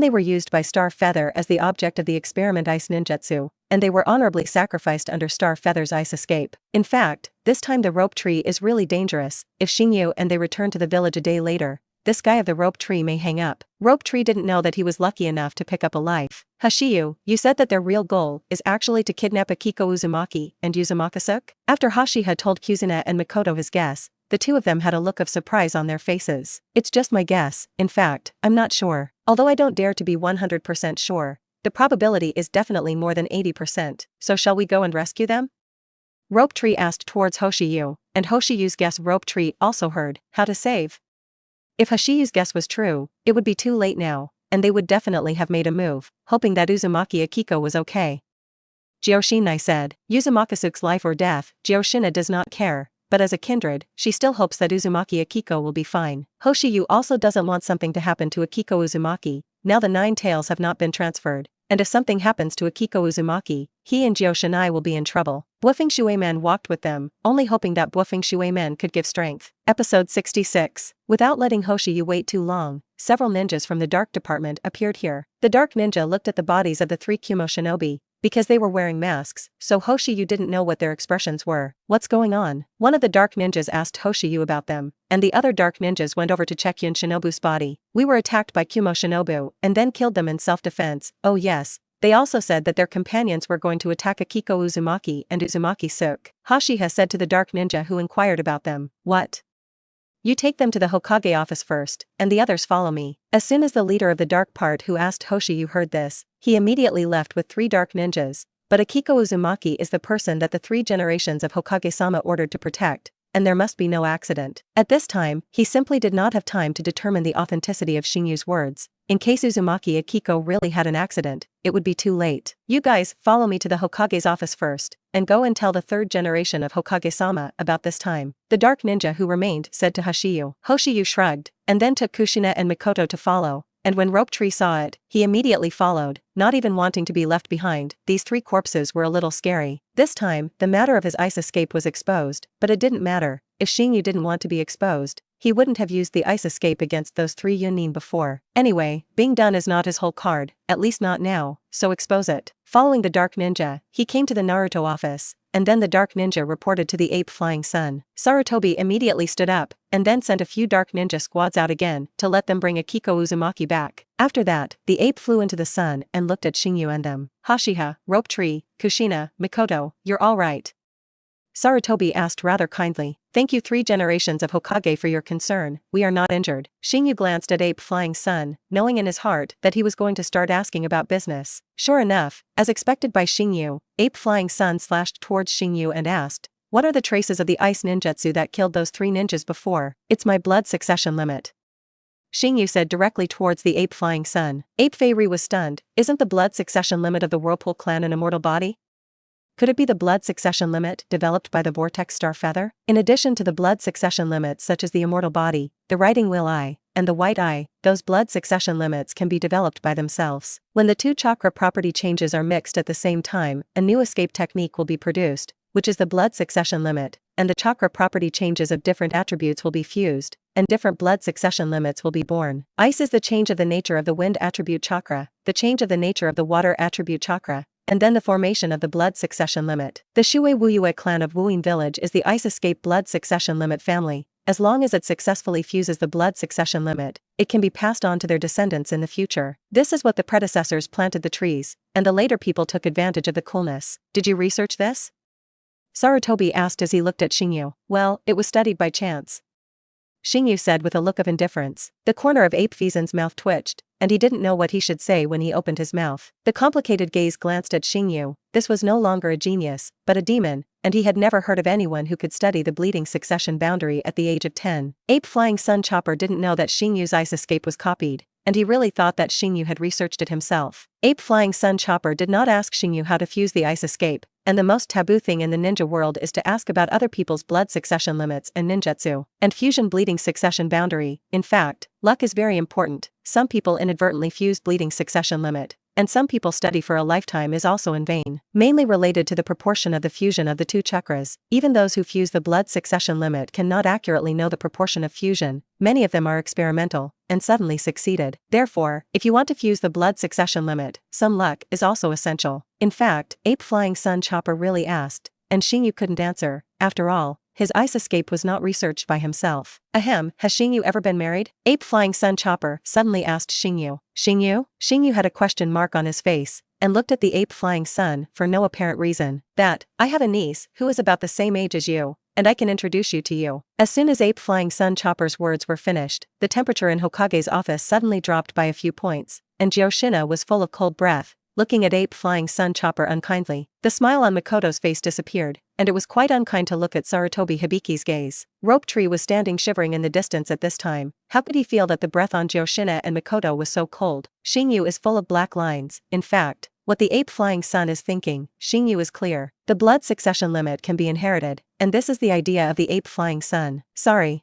they were used by Star Feather as the object of the experiment Ice Ninjutsu, and they were honorably sacrificed under Star Feather's ice escape. In fact, this time the rope tree is really dangerous. If Xingyu and they return to the village a day later, this guy of the rope tree may hang up. Rope tree didn't know that he was lucky enough to pick up a life. Hashiyu, you said that their real goal is actually to kidnap Akiko Uzumaki and Uzumaki? After Hashi had told Kushina and Mikoto his guess, the 2 of them had a look of surprise on their faces. It's just my guess. In fact, I'm not sure. Although I don't dare to be 100% sure, the probability is definitely more than 80%, so shall we go and rescue them? Rope Tree asked towards Hoshiyu, and Hoshiyu's guess Rope Tree also heard, how to save. If Hoshiyu's guess was true, it would be too late now, and they would definitely have made a move, hoping that Uzumaki Akiko was okay. Joshinai said, Uzumaki's life or death, Joshina does not care. But as a kindred, she still hopes that Uzumaki Akiko will be fine. Hoshiyu also doesn't want something to happen to Akiko Uzumaki, now the 9 tails have not been transferred, and if something happens to Akiko Uzumaki, he and Joshinai will be in trouble. Bluffing Shueiman walked with them, only hoping that Bluffing Shueiman could give strength. Episode 66. Without letting Hoshiyu wait too long, several ninjas from the Dark Department appeared here. The Dark Ninja looked at the bodies of the 3 Kumo shinobi. Because they were wearing masks, so Hoshiyu didn't know what their expressions were. What's going on? One of the Dark Ninjas asked Hoshiyu about them, and the other Dark Ninjas went over to check Yun Shinobu's body. We were attacked by Kumo Shinobu, and then killed them in self-defense. Oh yes. They also said that their companions were going to attack Akiko Uzumaki and Uzumaki. Hashiha said to the Dark Ninja who inquired about them. What? You take them to the Hokage office first, and the others follow me. As soon as the leader of the dark part who asked Hoshiyu heard this, he immediately left with 3 dark ninjas, but Akiko Uzumaki is the person that the 3 generations of Hokage-sama ordered to protect, and there must be no accident. At this time, he simply did not have time to determine the authenticity of Xingyu's words. In case Uzumaki Akiko really had an accident, it would be too late. You guys, follow me to the Hokage's office first, and go and tell the 3rd generation of Hokage-sama about this time. The dark ninja who remained said to Hoshiyu. Hoshiyu shrugged, and then took Kushina and Mikoto to follow, and when Rope Tree saw it, he immediately followed, not even wanting to be left behind. These 3 corpses were a little scary. This time, the matter of his ice escape was exposed, but it didn't matter. If Xingyu didn't want to be exposed, he wouldn't have used the ice escape against those 3 Yunin before. Anyway, being done is not his whole card, at least not now, so expose it. Following the Dark Ninja, he came to the Naruto office, and then the Dark Ninja reported to the Ape Flying Sun. Sarutobi immediately stood up, and then sent a few Dark Ninja squads out again to let them bring Akiko Uzumaki back. After that, the ape flew into the sun and looked at Xingyu and them. Hashiha, Rope Tree, Kushina, Mikoto, you're all right? Sarutobi asked rather kindly. Thank you 3 generations of Hokage for your concern, we are not injured. Xingyu glanced at Ape Flying Sun, knowing in his heart that he was going to start asking about business. Sure enough, as expected by Xingyu, Ape Flying Sun slashed towards Xingyu and asked, What are the traces of the ice ninjutsu that killed those 3 ninjas before? It's my blood succession limit. Xingyu said directly towards the ape flying sun. Ape Feiry was stunned. Isn't the blood succession limit of the Whirlpool clan an immortal body? Could it be the blood succession limit developed by the vortex star feather? In addition to the blood succession limits such as the immortal body, the riding wheel eye, and the white eye, those blood succession limits can be developed by themselves. When the 2 chakra property changes are mixed at the same time, a new escape technique will be produced, which is the blood succession limit, and the chakra property changes of different attributes will be fused, and different blood succession limits will be born. Ice is the change of the nature of the wind attribute chakra, the change of the nature of the water attribute chakra, and then the formation of the blood succession limit. The Shui Wuyue clan of Wuyin village is the ice escape blood succession limit family. As long as it successfully fuses the blood succession limit, it can be passed on to their descendants in the future. This is what the predecessors planted the trees, and the later people took advantage of the coolness. Did you research this? Sarutobi asked as he looked at Xingyu. Well, it was studied by chance, Xingyu said with a look of indifference. The corner of Ape Fizen's mouth twitched, and he didn't know what he should say when he opened his mouth. The complicated gaze glanced at Xingyu. This was no longer a genius, but a demon, and he had never heard of anyone who could study the bleeding succession boundary at the age of 10. Ape Flying Sun Chopper didn't know that Xingyu's ice escape was copied, and he really thought that Xingyu had researched it himself. Ape Flying Sun Chopper did not ask Xingyu how to fuse the ice escape, and the most taboo thing in the ninja world is to ask about other people's blood succession limits and ninjutsu, and fusion bleeding succession boundary. In fact, luck is very important. Some people inadvertently fuse bleeding succession limit, and some people study for a lifetime is also in vain. Mainly related to the proportion of the fusion of the 2 chakras, even those who fuse the blood succession limit cannot accurately know the proportion of fusion. Many of them are experimental, and suddenly succeeded. Therefore, if you want to fuse the blood succession limit, some luck is also essential. In fact, Ape Flying Sun Chopper really asked, and Xingyu couldn't answer. After all, his ice escape was not researched by himself. Ahem, has Xingyu ever been married? Ape Flying Sun Chopper suddenly asked Xingyu. Xingyu? Xingyu had a question mark on his face, and looked at the Ape Flying Sun for no apparent reason. I have a niece who is about the same age as you, and I can introduce you to you. As soon as Ape Flying Sun Chopper's words were finished, the temperature in Hokage's office suddenly dropped by a few points, and Yoshina was full of cold breath, looking at Ape Flying Sun Chopper unkindly. The smile on Makoto's face disappeared, and it was quite unkind to look at Sarutobi Hibiki's gaze. Rope Tree was standing shivering in the distance at this time. How could he feel that the breath on Yoshina and Makoto was so cold? Xingyu is full of black lines. In fact, what the Ape Flying Sun is thinking, Xingyu is clear. The blood succession limit can be inherited, and this is the idea of the Ape Flying Sun. Sorry.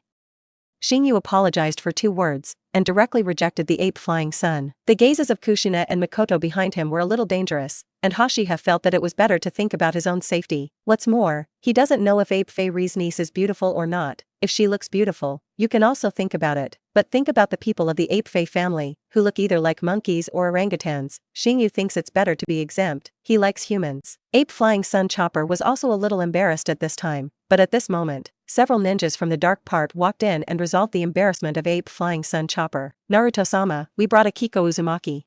Xingyu apologized for 2 words, and directly rejected the Ape Flying Sun. The gazes of Kushina and Makoto behind him were a little dangerous, and Uchiha felt that it was better to think about his own safety. What's more, he doesn't know if Ape Feiry's niece is beautiful or not. If she looks beautiful, you can also think about it, but think about the people of the Ape Fei family, who look either like monkeys or orangutans. Xingyu thinks it's better to be exempt. He likes humans. Ape Flying Sun Chopper was also a little embarrassed at this time, but at this moment, several ninjas from the dark part walked in and resolved the embarrassment of Ape Flying Sun Chopper. Naruto-sama, we brought Akiko Uzumaki,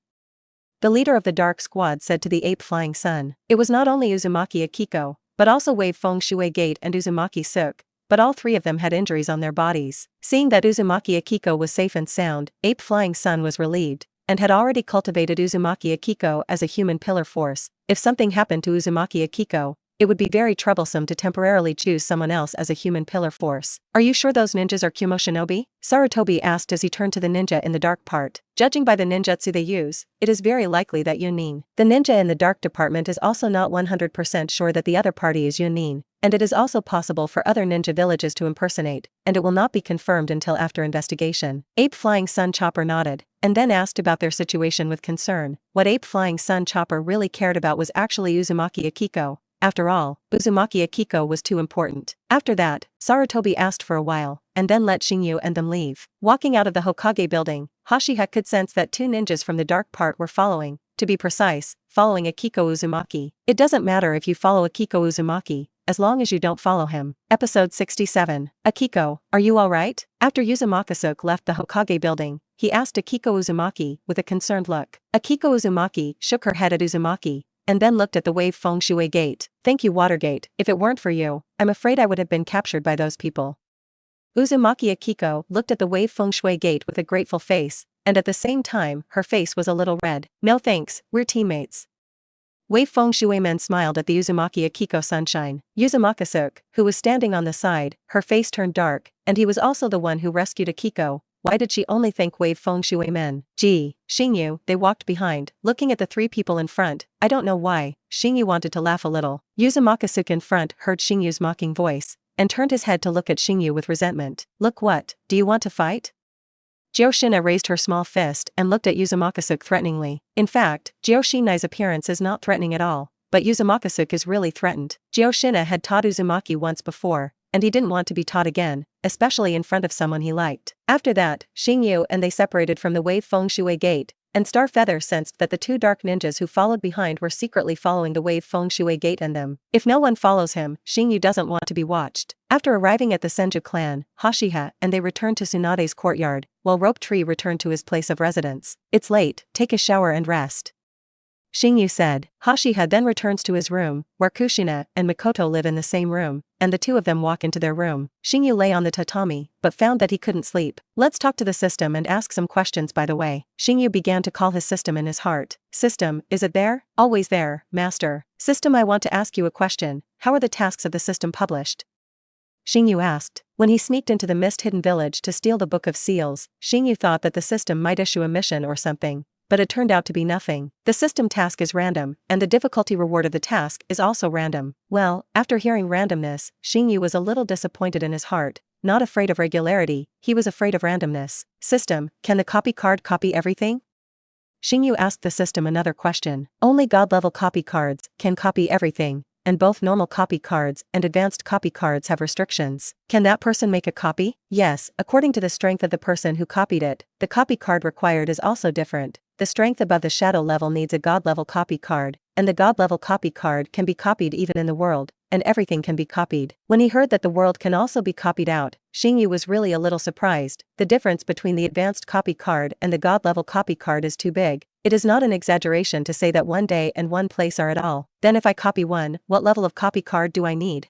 the leader of the dark squad said to the Ape Flying Sun. It was not only Uzumaki Akiko, but also Wave Feng Shui Gate and Uzumaki Suk, but all 3 of them had injuries on their bodies. Seeing that Uzumaki Akiko was safe and sound, Ape Flying Sun was relieved, and had already cultivated Uzumaki Akiko as a human pillar force. If something happened to Uzumaki Akiko, it would be very troublesome to temporarily choose someone else as a human pillar force. Are you sure those ninjas are Kumo Shinobi? Sarutobi asked as he turned to the ninja in the dark part. Judging by the ninjutsu they use, it is very likely that Yunin, the ninja in the dark department, is also not 100% sure that the other party is Yunin, and it is also possible for other ninja villages to impersonate, and it will not be confirmed until after investigation. Ape Flying Sun Chopper nodded, and then asked about their situation with concern. What Ape Flying Sun Chopper really cared about was actually Uzumaki Akiko. After all, Uzumaki Akiko was too important. After that, Sarutobi asked for a while, and then let Xingyu and them leave. Walking out of the Hokage building, Uchiha could sense that 2 ninjas from the dark part were following, to be precise, following Akiko Uzumaki. It doesn't matter if you follow Akiko Uzumaki, as long as you don't follow him. Episode 67. Akiko, are you alright? After Uzumaki left the Hokage building, he asked Akiko Uzumaki with a concerned look. Akiko Uzumaki shook her head at Uzumaki, and then looked at the Wave Feng Shui Gate. Thank you, Watergate. If it weren't for you, I'm afraid I would have been captured by those people. Uzumaki Akiko looked at the Wave Feng Shui Gate with a grateful face, and at the same time, her face was a little red. No thanks, we're teammates. Wei Feng Shuimen smiled at the Uzumaki Akiko sunshine. Uzumakasuke, who was standing on the side, her face turned dark, and he was also the one who rescued Akiko. Why did she only thank Wei Feng Shuimen? Gee, Xingyu, they walked behind, looking at the three people in front. I don't know why. Xingyu wanted to laugh a little. Uzumakasuke in front heard Xingyu's mocking voice, and turned his head to look at Xingyu with resentment. Look what, do you want to fight? Kushina raised her small fist and looked at Uzumakasuke threateningly. In fact, Kushina's appearance is not threatening at all, but Uzumakasuke is really threatened. Kushina had taught Uzumaki once before, and he didn't want to be taught again, especially in front of someone he liked. After that, Xingyu and they separated from the Wei Feng Shui gate, and Starfeather sensed that the two dark ninjas who followed behind were secretly following the Wei Feng Shui gate and them. If no one follows him, Xingyu doesn't want to be watched. After arriving at the Senju clan, Uchiha and they returned to Tsunade's courtyard, while Rope Tree returned to his place of residence. It's late, take a shower and rest, Xingyu said. Uchiha then returns to his room, where Kushina and Mikoto live in the same room, and the two of them walk into their room. Xingyu lay on the tatami, but found that he couldn't sleep. Let's talk to the system and ask some questions by the way. Xingyu began to call his system in his heart. System, is it there? Always there, master. System, I want to ask you a question. How are the tasks of the system published? Xingyu asked. When he sneaked into the mist-hidden village to steal the Book of Seals, Xingyu thought that the system might issue a mission or something, but it turned out to be nothing. The system task is random, and the difficulty reward of the task is also random. Well, after hearing randomness, Xingyu was a little disappointed in his heart. Not afraid of regularity, he was afraid of randomness. System, can the copy card copy everything? Xingyu asked the system another question. Only god-level copy cards can copy everything, and both normal copy cards and advanced copy cards have restrictions. Can that person make a copy? Yes, according to the strength of the person who copied it, the copy card required is also different. The strength above the shadow level needs a god-level copy card, and the god-level copy card can be copied even in the world, and everything can be copied. When he heard that the world can also be copied out, Xingyu was really a little surprised. The difference between the advanced copy card and the god-level copy card is too big. It is not an exaggeration to say that one day and one place are at all. Then if I copy one, what level of copy card do I need?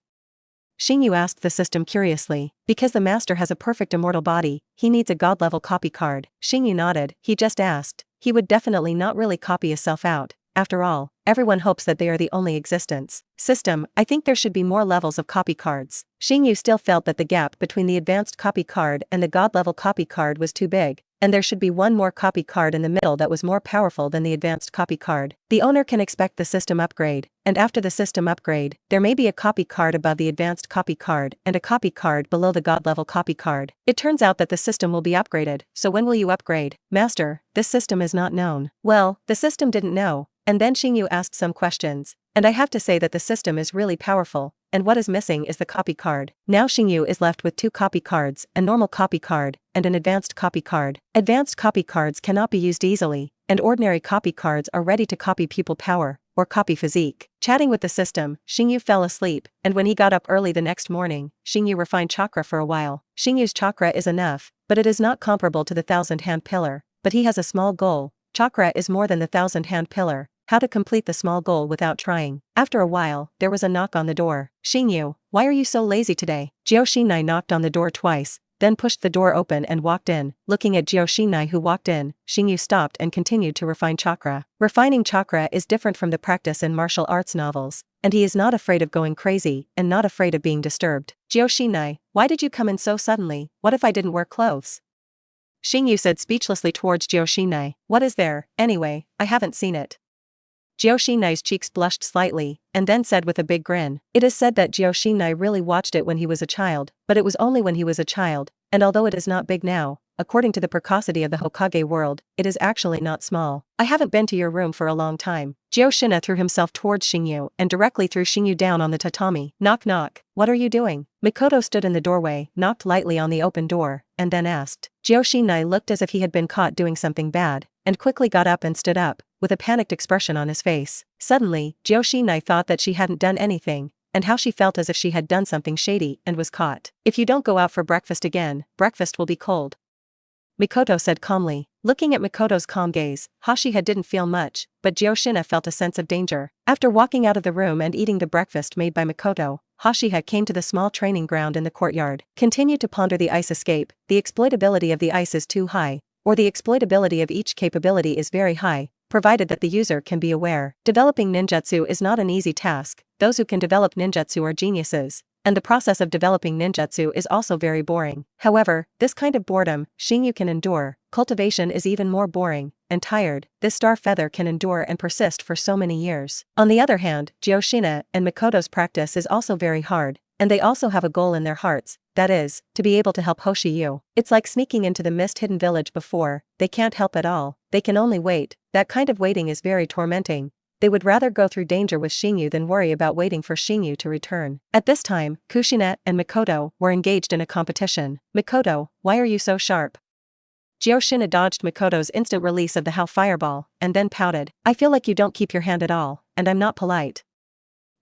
Xingyu asked the system curiously. Because the master has a perfect immortal body, he needs a god-level copy card. Xingyu nodded. He just asked. He would definitely not really copy himself out. After all, everyone hopes that they are the only existence. System, I think there should be more levels of copy cards. Xingyu still felt that the gap between the advanced copy card and the god-level copy card was too big, and there should be one more copy card in the middle that was more powerful than the advanced copy card. The owner can expect the system upgrade, and after the system upgrade, there may be a copy card above the advanced copy card and a copy card below the god-level copy card. It turns out that the system will be upgraded, so when will you upgrade? Master, this system is not known. Well, the system didn't know. And then Xingyu asked some questions, and I have to say that the system is really powerful, and what is missing is the copy card. Now Xingyu is left with two copy cards, a normal copy card, and an advanced copy card. Advanced copy cards cannot be used easily, and ordinary copy cards are ready to copy pupil power, or copy physique. Chatting with the system, Xingyu fell asleep, and when he got up early the next morning, Xingyu refined chakra for a while. Xingyu's chakra is enough, but it is not comparable to the thousand-hand pillar, but he has a small goal. Chakra is more than the thousand-hand pillar. How to complete the small goal without trying. After a while, there was a knock on the door. Xingyu, why are you so lazy today? Kushina knocked on the door twice, then pushed the door open and walked in. Looking at Kushina who walked in, Xingyu stopped and continued to refine chakra. Refining chakra is different from the practice in martial arts novels, and he is not afraid of going crazy and not afraid of being disturbed. Kushina, why did you come in so suddenly? What if I didn't wear clothes? Xingyu said speechlessly towards Kushina. What is there, anyway? I haven't seen it. Kushina's cheeks blushed slightly, and then said with a big grin. It is said that Kushina really watched it when he was a child, but it was only when he was a child, and although it is not big now, according to the precocity of the Hokage world, it is actually not small. I haven't been to your room for a long time. Kushina threw himself towards Xingyu and directly threw Xingyu down on the tatami. Knock knock, what are you doing? Mikoto stood in the doorway, knocked lightly on the open door, and then asked. Kushina looked as if he had been caught doing something bad, and quickly got up and stood up, with a panicked expression on his face. Suddenly, Kushina thought that she hadn't done anything, and how she felt as if she had done something shady and was caught. If you don't go out for breakfast again, breakfast will be cold, Mikoto said calmly. Looking at Mikoto's calm gaze, Uchiha didn't feel much, but Kushina felt a sense of danger. After walking out of the room and eating the breakfast made by Mikoto, Uchiha came to the small training ground in the courtyard. Continued to ponder the ice escape. The exploitability of the ice is too high, or the exploitability of each capability is very high. provided that the user can be aware. Developing ninjutsu is not an easy task. Those who can develop ninjutsu are geniuses, and the process of developing ninjutsu is also very boring. However, this kind of boredom, Xingyu can endure. Cultivation is even more boring and tired. This star feather can endure and persist for so many years. On the other hand, Kushina and Mikoto's practice is also very hard, and they also have a goal in their hearts, that is, to be able to help Hoshiyu. It's like sneaking into the mist-hidden village before, they can't help at all, they can only wait. That kind of waiting is very tormenting. They would rather go through danger with Xingyu than worry about waiting for Xingyu to return. At this time, Kushina and Mikoto were engaged in a competition. Mikoto, why are you so sharp? Kushina dodged Mikoto's instant release of the How fireball, and then pouted. I feel like you don't keep your hand at all, and I'm not polite.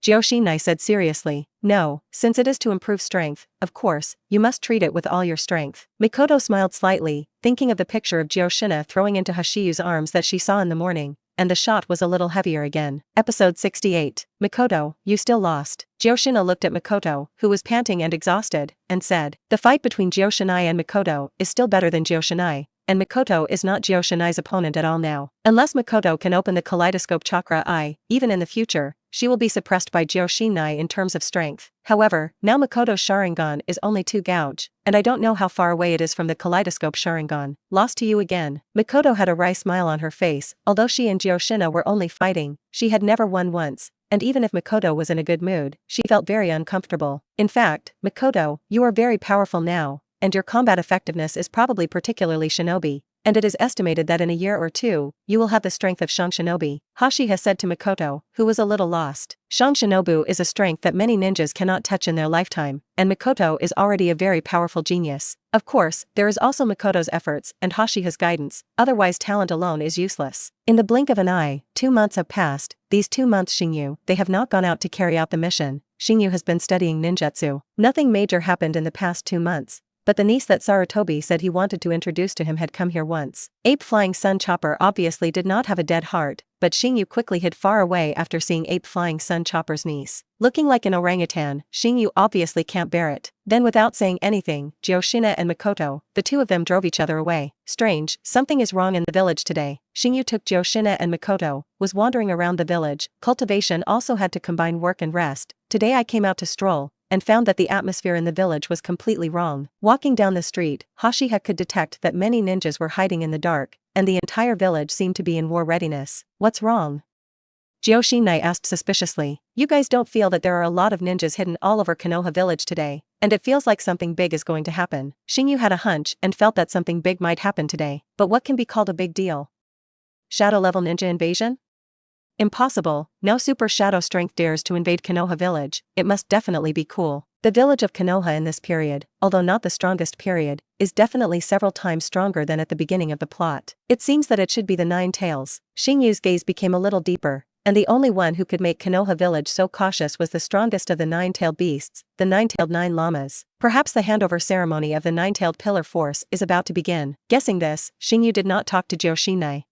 Kushina said seriously. No, since it is to improve strength, of course, you must treat it with all your strength. Mikoto smiled slightly, thinking of the picture of Kushina throwing into Hoshiyu's arms that she saw in the morning, and the shot was a little heavier again. Episode 68. Mikoto, you still lost. Kushina looked at Mikoto, who was panting and exhausted, and said, the fight between Kushina and Mikoto is still better than Kushina, and Mikoto is not Kushina's opponent at all now. Unless Mikoto can open the kaleidoscope chakra eye, even in the future, she will be suppressed by Kushina in terms of strength. However, now Mikoto's Sharingan is only 2 gauge, and I don't know how far away it is from the kaleidoscope Sharingan. Lost to you again. Mikoto had a wry smile on her face. Although she and Kushina were only fighting, she had never won once, and even if Mikoto was in a good mood, she felt very uncomfortable. In fact, Mikoto, you are very powerful now, and your combat effectiveness is probably particularly shinobi, and it is estimated that in a year or 2, you will have the strength of Shang Shinobi, Hashi has said to Mikoto, who was a little lost. Shang Shinobu is a strength that many ninjas cannot touch in their lifetime, and Mikoto is already a very powerful genius. Of course, there is also Mikoto's efforts and Hashi's guidance, otherwise talent alone is useless. In the blink of an eye, 2 months have passed. These 2 months Xingyu, they have not gone out to carry out the mission. Xingyu has been studying ninjutsu. Nothing major happened in the past 2 months. But the niece that Sarutobi said he wanted to introduce to him had come here once. Ape Flying Sun Chopper obviously did not have a dead heart, but Xingyu quickly hid far away after seeing Ape Flying Sun Chopper's niece. Looking like an orangutan, Xingyu obviously can't bear it. Then without saying anything, Kushina and Mikoto, the 2 of them drove each other away. Strange, something is wrong in the village today. Xingyu took Kushina and Mikoto, was wandering around the village. Cultivation also had to combine work and rest. Today I came out to stroll, and found that the atmosphere in the village was completely wrong. Walking down the street, Hashiha could detect that many ninjas were hiding in the dark, and the entire village seemed to be in war readiness. What's wrong? Kushina asked suspiciously. You guys don't feel that there are a lot of ninjas hidden all over Konoha village today, and it feels like something big is going to happen. Xingyu had a hunch and felt that something big might happen today, but what can be called a big deal? Shadow level ninja invasion? Impossible, no super shadow strength dares to invade Konoha village, it must definitely be cool. The village of Konoha in this period, although not the strongest period, is definitely several times stronger than at the beginning of the plot. It seems that it should be the 9 tails. Xingyu's gaze became a little deeper, and the only one who could make Konoha village so cautious was the strongest of the 9-tailed beasts, the 9-tailed 9 llamas. Perhaps the handover ceremony of the 9-tailed pillar force is about to begin. Guessing this, Xingyu did not talk to Kushina.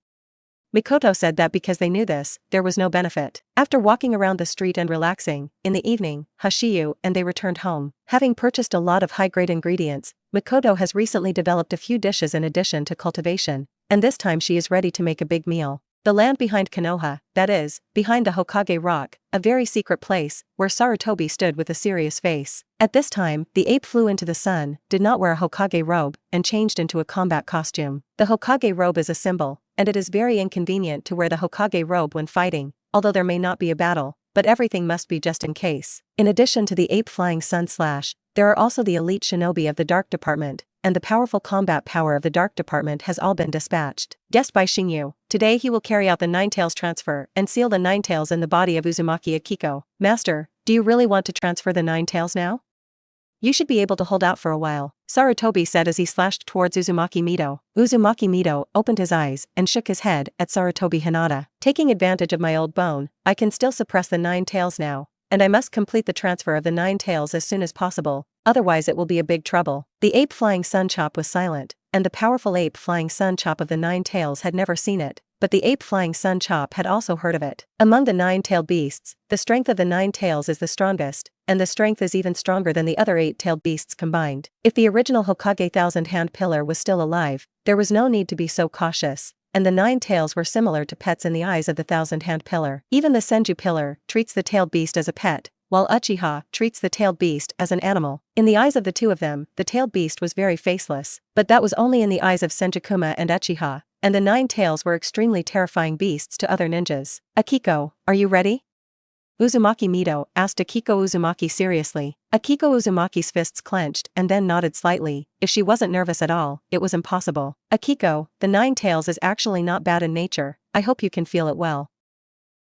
Mikoto said that because they knew this, there was no benefit. After walking around the street and relaxing, in the evening, Hoshiyu and they returned home. Having purchased a lot of high-grade ingredients, Mikoto has recently developed a few dishes in addition to cultivation, and this time she is ready to make a big meal. The land behind Konoha, that is, behind the Hokage rock, a very secret place, where Sarutobi stood with a serious face. At this time, the ape flew into the sun, did not wear a Hokage robe, and changed into a combat costume. The Hokage robe is a symbol, and it is very inconvenient to wear the Hokage robe when fighting, although there may not be a battle, but everything must be just in case. In addition to the ape flying sun slash, there are also the elite shinobi of the dark department, and the powerful combat power of the dark department has all been dispatched. Guessed by Xingyu, today he will carry out the 9 tails transfer and seal the 9 tails in the body of Uzumaki Akiko. Master, do you really want to transfer the 9 tails now? You should be able to hold out for a while, Sarutobi said as he slashed towards Uzumaki Mito. Uzumaki Mito opened his eyes and shook his head at Sarutobi Hinata. Taking advantage of my old bone, I can still suppress the 9 tails now, and I must complete the transfer of the 9 tails as soon as possible, otherwise it will be a big trouble. The ape flying sun chop was silent, and the powerful ape flying sun chop of the 9 tails had never seen it, but the ape flying sun chop had also heard of it. Among the 9-tailed beasts, the strength of the 9 tails is the strongest, and the strength is even stronger than the other 8-tailed beasts combined. If the original Hokage thousand-hand pillar was still alive, there was no need to be so cautious, and the nine tails were similar to pets in the eyes of the thousand-hand pillar. Even the Senju pillar treats the tailed beast as a pet, while Uchiha treats the tailed beast as an animal. In the eyes of the two of them, the tailed beast was very faceless, but that was only in the eyes of Senjukuma and Uchiha, and the nine tails were extremely terrifying beasts to other ninjas. Akiko, are you ready? Uzumaki Mito asked Akiko Uzumaki seriously. Akiko Uzumaki's fists clenched and then nodded slightly. If she wasn't nervous at all, it was impossible. Akiko, the nine tails is actually not bad in nature. I hope you can feel it well.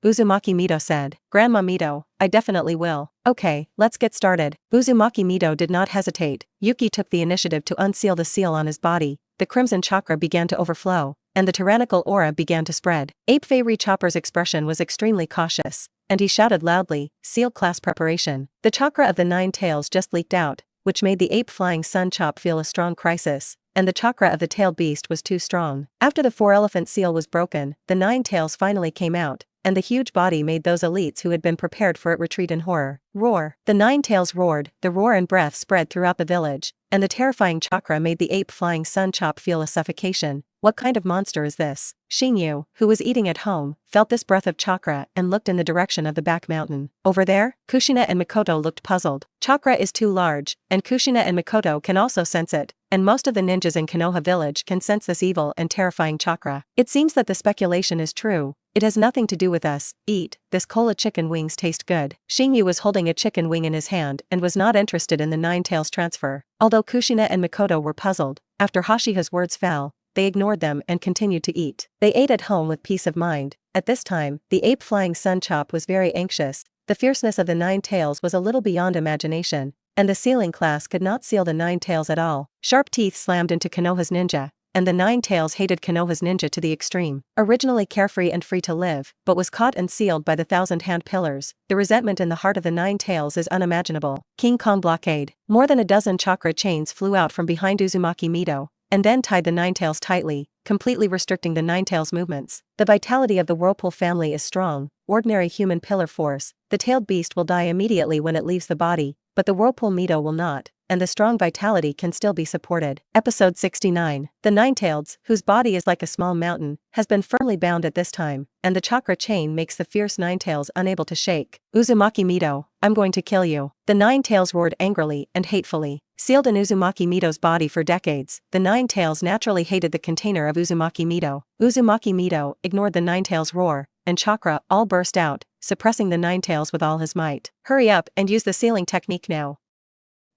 Uzumaki Mito said. Grandma Mito, I definitely will. Okay, let's get started. Uzumaki Mito did not hesitate. Yuki took the initiative to unseal the seal on his body. The crimson chakra began to overflow, and the tyrannical aura began to spread. Ape Fairy Chopper's expression was extremely cautious, and he shouted loudly, seal class preparation. The chakra of the nine tails just leaked out, which made the ape flying sun chop feel a strong crisis, and the chakra of the tailed beast was too strong. After the four-elephant seal was broken, the nine tails finally came out, and the huge body made those elites who had been prepared for it retreat in horror. Roar! The nine tails roared, the roar and breath spread throughout the village, and the terrifying chakra made the ape flying sun chop feel a suffocation. What kind of monster is this? Xingyu, who was eating at home, felt this breath of chakra and looked in the direction of the back mountain. Over there? Kushina and Mikoto looked puzzled. Chakra is too large, and Kushina and Mikoto can also sense it, and most of the ninjas in Konoha village can sense this evil and terrifying chakra. It seems that the speculation is true. It has nothing to do with us. Eat, this cola chicken wings taste good. Xingyu was holding a chicken wing in his hand and was not interested in the nine tails transfer. Although Kushina and Mikoto were puzzled, after Hashiha's words fell, they ignored them and continued to eat. They ate at home with peace of mind. At this time, the ape flying sun chop was very anxious. The fierceness of the nine tails was a little beyond imagination, and the sealing class could not seal the nine tails at all. Sharp teeth slammed into Konoha's ninja, and the nine tails hated Konoha's ninja to the extreme. Originally carefree and free to live, but was caught and sealed by the thousand-hand pillars, the resentment in the heart of the nine tails is unimaginable. King Kong blockade. More than a dozen chakra chains flew out from behind Uzumaki Mito, and then tied the nine tails tightly, completely restricting the nine tails' movements. The vitality of the Whirlpool family is strong. Ordinary human pillar force, the tailed beast will die immediately when it leaves the body, but the Whirlpool Mito will not, and the strong vitality can still be supported. Episode 69. The nine-tailed, whose body is like a small mountain, has been firmly bound at this time, and the chakra chain makes the fierce nine tails unable to shake. Uzumaki Mito, I'm going to kill you. The nine tails roared angrily and hatefully. Sealed in Uzumaki Mito's body for decades, the nine tails naturally hated the container of Uzumaki Mito. Uzumaki Mito ignored the nine tails' roar, and chakra all burst out, suppressing the nine tails with all his might. Hurry up and use the sealing technique now.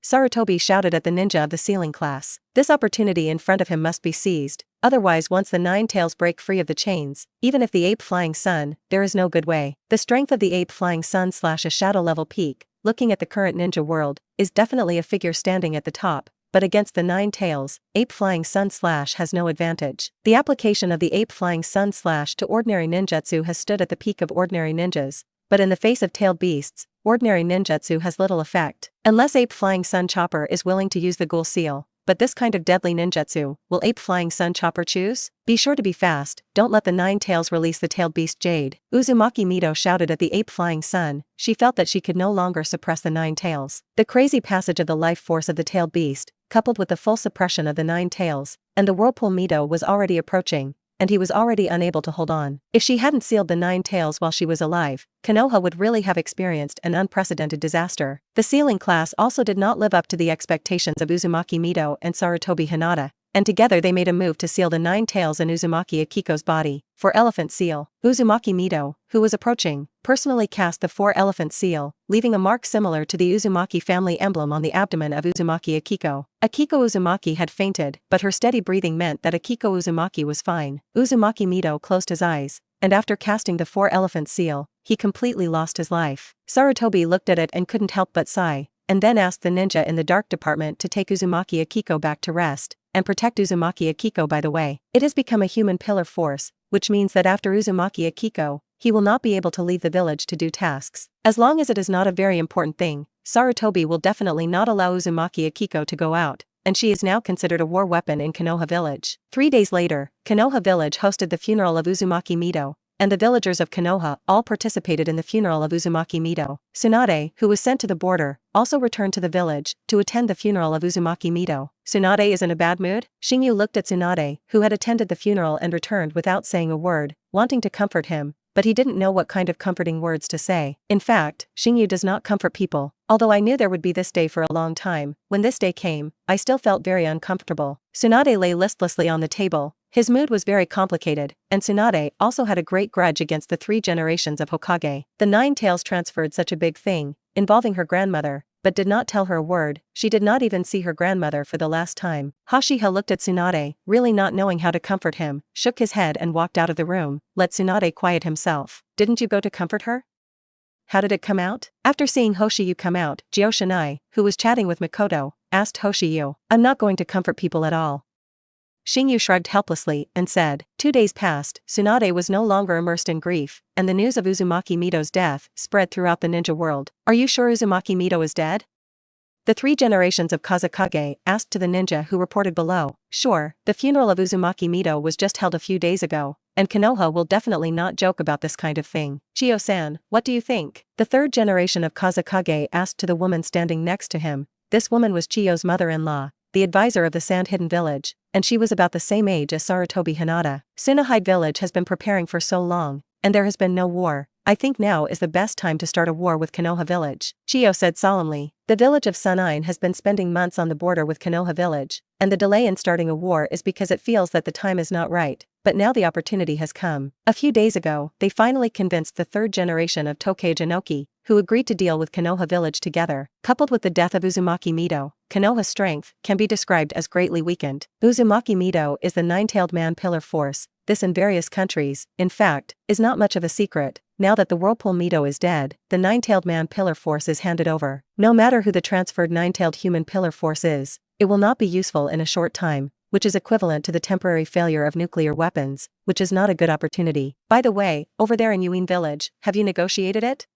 Sarutobi shouted at the ninja of the sealing class. This opportunity in front of him must be seized, otherwise once the nine tails break free of the chains, even if the ape flying sun, there is no good way. The strength of the ape flying sun / a shadow level peak, looking at the current ninja world, is definitely a figure standing at the top, but against the nine tails, ape flying sun / has no advantage. The application of the ape flying sun / to ordinary ninjutsu has stood at the peak of ordinary ninjas, but in the face of tailed beasts, ordinary ninjutsu has little effect. Unless ape flying sun chopper is willing to use the ghoul seal, but this kind of deadly ninjutsu, will ape flying sun chopper choose? Be sure to be fast, don't let the nine tails release the tailed beast Jade. Uzumaki Mito shouted at the ape flying sun. She felt that she could no longer suppress the nine tails. The crazy passage of the life force of the tailed beast, coupled with the full suppression of the nine tails, and the Whirlpool Mito was already approaching, and he was already unable to hold on. If she hadn't sealed the nine tails while she was alive, Konoha would really have experienced an unprecedented disaster. The sealing class also did not live up to the expectations of Uzumaki Mito and Sarutobi Hinata, and together they made a move to seal the nine tails in Uzumaki Akiko's body. For elephant seal, Uzumaki Mito, who was approaching, personally cast the four-elephant seal, leaving a mark similar to the Uzumaki family emblem on the abdomen of Uzumaki Akiko. Akiko Uzumaki had fainted, but her steady breathing meant that Akiko Uzumaki was fine. Uzumaki Mito closed his eyes, and after casting the four-elephant seal, he completely lost his life. Sarutobi looked at it and couldn't help but sigh, and then asked the ninja in the dark department to take Uzumaki Akiko back to rest, and protect Uzumaki Akiko by the way. It has become a human pillar force, which means that after Uzumaki Akiko, he will not be able to leave the village to do tasks. As long as it is not a very important thing, Sarutobi will definitely not allow Uzumaki Akiko to go out, and she is now considered a war weapon in Konoha village. 3 days later, Konoha village hosted the funeral of Uzumaki Mito, and the villagers of Konoha all participated in the funeral of Uzumaki Mito. Tsunade, who was sent to the border, also returned to the village to attend the funeral of Uzumaki Mito. Tsunade is in a bad mood? Xingyu looked at Tsunade, who had attended the funeral and returned without saying a word, wanting to comfort him, but he didn't know what kind of comforting words to say. In fact, Xingyu does not comfort people. Although I knew there would be this day for a long time, when this day came, I still felt very uncomfortable. Tsunade lay listlessly on the table. His mood was very complicated, and Tsunade also had a great grudge against the 3 generations of Hokage. The 9 Tails transferred such a big thing, involving her grandmother, but did not tell her a word. She did not even see her grandmother for the last time. Uchiha looked at Tsunade, really not knowing how to comfort him, shook his head and walked out of the room. Let Tsunade quiet himself. Didn't you go to comfort her? How did it come out? After seeing Hoshiyu come out, Joshinai, who was chatting with Mikoto, asked Hoshiyu, I'm not going to comfort people at all. Xingyu shrugged helplessly and said, 2 days passed, Tsunade was no longer immersed in grief, and the news of Uzumaki Mito's death spread throughout the ninja world. Are you sure Uzumaki Mito is dead? The 3 generations of Kazekage asked to the ninja who reported below. Sure, the funeral of Uzumaki Mito was just held a few days ago, and Konoha will definitely not joke about this kind of thing. Chiyo-san, what do you think? The 3rd generation of Kazekage asked to the woman standing next to him. This woman was Chiyo's mother-in-law, the advisor of the Sand Hidden Village, and she was about the same age as Sarutobi Hinata. Tsunade Village has been preparing for so long, and there has been no war. I think now is the best time to start a war with Konoha Village, Chiyo said solemnly. The village of Sunine has been spending months on the border with Konoha Village, and the delay in starting a war is because it feels that the time is not right, but now the opportunity has come. A few days ago, they finally convinced the 3rd generation of Tokage Inoki, who agreed to deal with Konoha Village together. Coupled with the death of Uzumaki Mito, Konoha's strength can be described as greatly weakened. Uzumaki Mito is the 9-tailed man pillar force. This in various countries, in fact, is not much of a secret. Now that the Whirlpool Mito is dead, the 9-tailed man pillar force is handed over. No matter who the transferred 9-tailed human pillar force is, it will not be useful in a short time, which is equivalent to the temporary failure of nuclear weapons, which is not a good opportunity. By the way, over there in Yuin Village, have you negotiated it?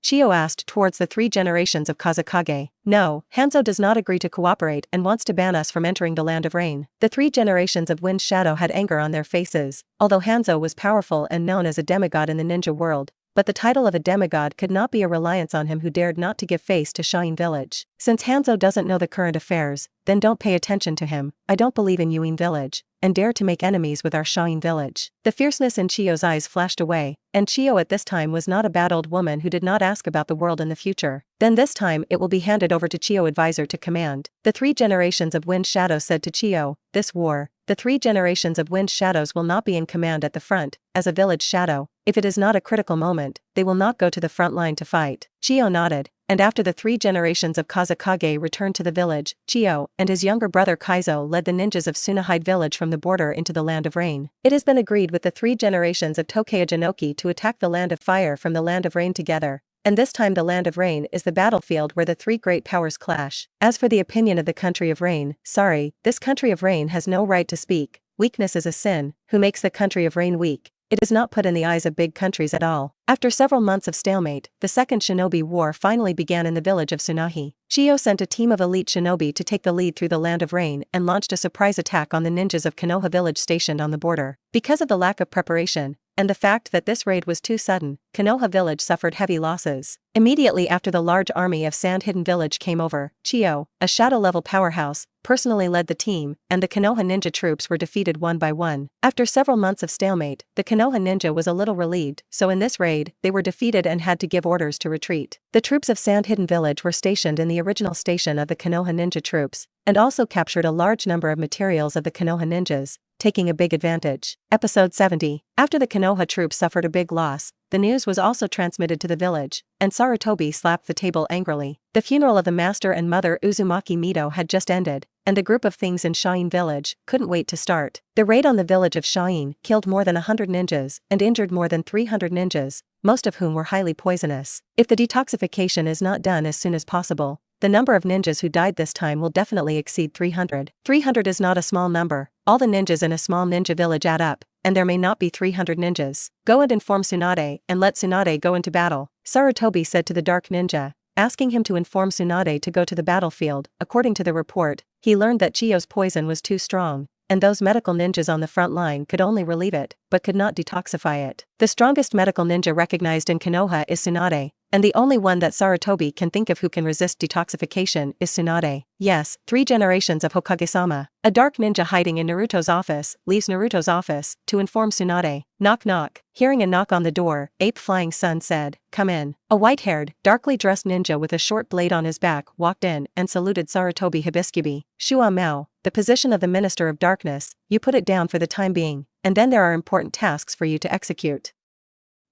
Chiyo asked towards the 3 generations of Kazekage. No, Hanzo does not agree to cooperate and wants to ban us from entering the Land of Rain. The 3 generations of Wind Shadow had anger on their faces. Although Hanzo was powerful and known as a demigod in the ninja world, but the title of a demigod could not be a reliance on him who dared not to give face to Shine Village. Since Hanzo doesn't know the current affairs, then don't pay attention to him. I don't believe in Yuin Village, and dare to make enemies with our Shine Village. The fierceness in Chiyo's eyes flashed away, and Chiyo at this time was not a bad old woman who did not ask about the world in the future. Then this time it will be handed over to Chiyo advisor to command. The 3 generations of Wind Shadow said to Chiyo, this war, the 3 generations of Wind Shadows will not be in command at the front, as a village shadow. If it is not a critical moment, they will not go to the front line to fight. Chiyo nodded, and after the 3 generations of Kazekage returned to the village, Chiyo and his younger brother Kaizo led the ninjas of Tsunade Village from the border into the Land of Rain. It has been agreed with the 3 generations of Tokage Inoki to attack the Land of Fire from the Land of Rain together, and this time the Land of Rain is the battlefield where the 3 great powers clash. As for the opinion of the Country of Rain, sorry, this Country of Rain has no right to speak. Weakness is a sin. Who makes the Country of Rain weak? It is not put in the eyes of big countries at all. After several months of stalemate, the second Shinobi War finally began in the village of Tsunahi. Chiyo sent a team of elite shinobi to take the lead through the Land of Rain and launched a surprise attack on the ninjas of Konoha Village stationed on the border. Because of the lack of preparation, and the fact that this raid was too sudden, Konoha Village suffered heavy losses. Immediately after the large army of Sand Hidden Village came over, Chiyo, a shadow-level powerhouse, personally led the team, and the Konoha ninja troops were defeated one by one. After several months of stalemate, the Konoha ninja was a little relieved, so in this raid, they were defeated and had to give orders to retreat. The troops of Sand Hidden Village were stationed in the original station of the Konoha ninja troops, and also captured a large number of materials of the Konoha ninjas, taking a big advantage. Episode 70. After the Konoha troops suffered a big loss, the news was also transmitted to the village, and Sarutobi slapped the table angrily. The funeral of the master and mother Uzumaki Mito had just ended, and the group of things in Shine Village couldn't wait to start. The raid on the village of Shine killed more than 100 ninjas and injured more than 300 ninjas, most of whom were highly poisonous. If the detoxification is not done as soon as possible, the number of ninjas who died this time will definitely exceed 300. 300 is not a small number. All the ninjas in a small ninja village add up, and there may not be 300 ninjas. Go and inform Tsunade and let Tsunade go into battle, Sarutobi said to the Dark Ninja, asking him to inform Tsunade to go to the battlefield. According to the report, he learned that Chiyo's poison was too strong, and those medical ninjas on the front line could only relieve it, but could not detoxify it. The strongest medical ninja recognized in Konoha is Tsunade, and the only one that Sarutobi can think of who can resist detoxification is Tsunade. Yes, 3 generations of Hokage-sama. A dark ninja hiding in Naruto's office leaves Naruto's office to inform Tsunade. Knock knock. Hearing a knock on the door, Ape Flying Sun said, "Come in." A white-haired, darkly dressed ninja with a short blade on his back walked in and saluted Sarutobi Hibiscube. "Shua Mao, the position of the Minister of Darkness, you put it down for the time being, and then there are important tasks for you to execute."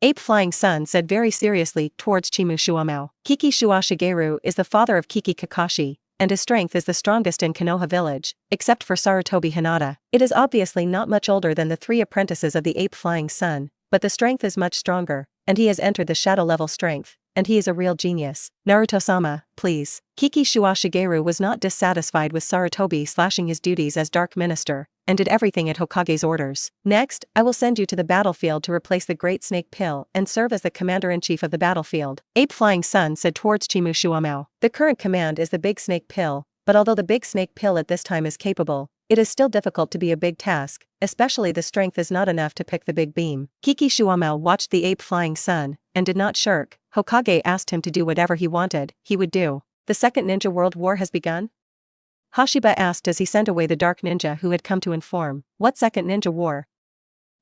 Ape Flying Sun said very seriously towards Chimu Shuamao. Kiki Shua Shigeru is the father of Kiki Kakashi, and his strength is the strongest in Konoha village, except for Sarutobi Hinata. It is obviously not much older than the 3 apprentices of the Ape Flying Sun, but the strength is much stronger, and he has entered the shadow level strength, and he is a real genius. "Naruto-sama, please." Kiki Shua Shigeru was not dissatisfied with Sarutobi slashing his duties as Dark Minister, and did everything at Hokage's orders. "Next, I will send you to the battlefield to replace the Great Snake Pill and serve as the Commander-in-Chief of the battlefield," Ape Flying Sun said towards Chimu Shuamao. The current command is the Big Snake Pill, but although the Big Snake Pill at this time is capable, it is still difficult to be a big task, especially the strength is not enough to pick the big beam. Kiki Shuamao watched the Ape Flying Sun, and did not shirk. Hokage asked him to do whatever he wanted, he would do. "The Second Ninja World War has begun?" Hashiba asked as he sent away the dark ninja who had come to inform. "What Second Ninja War?"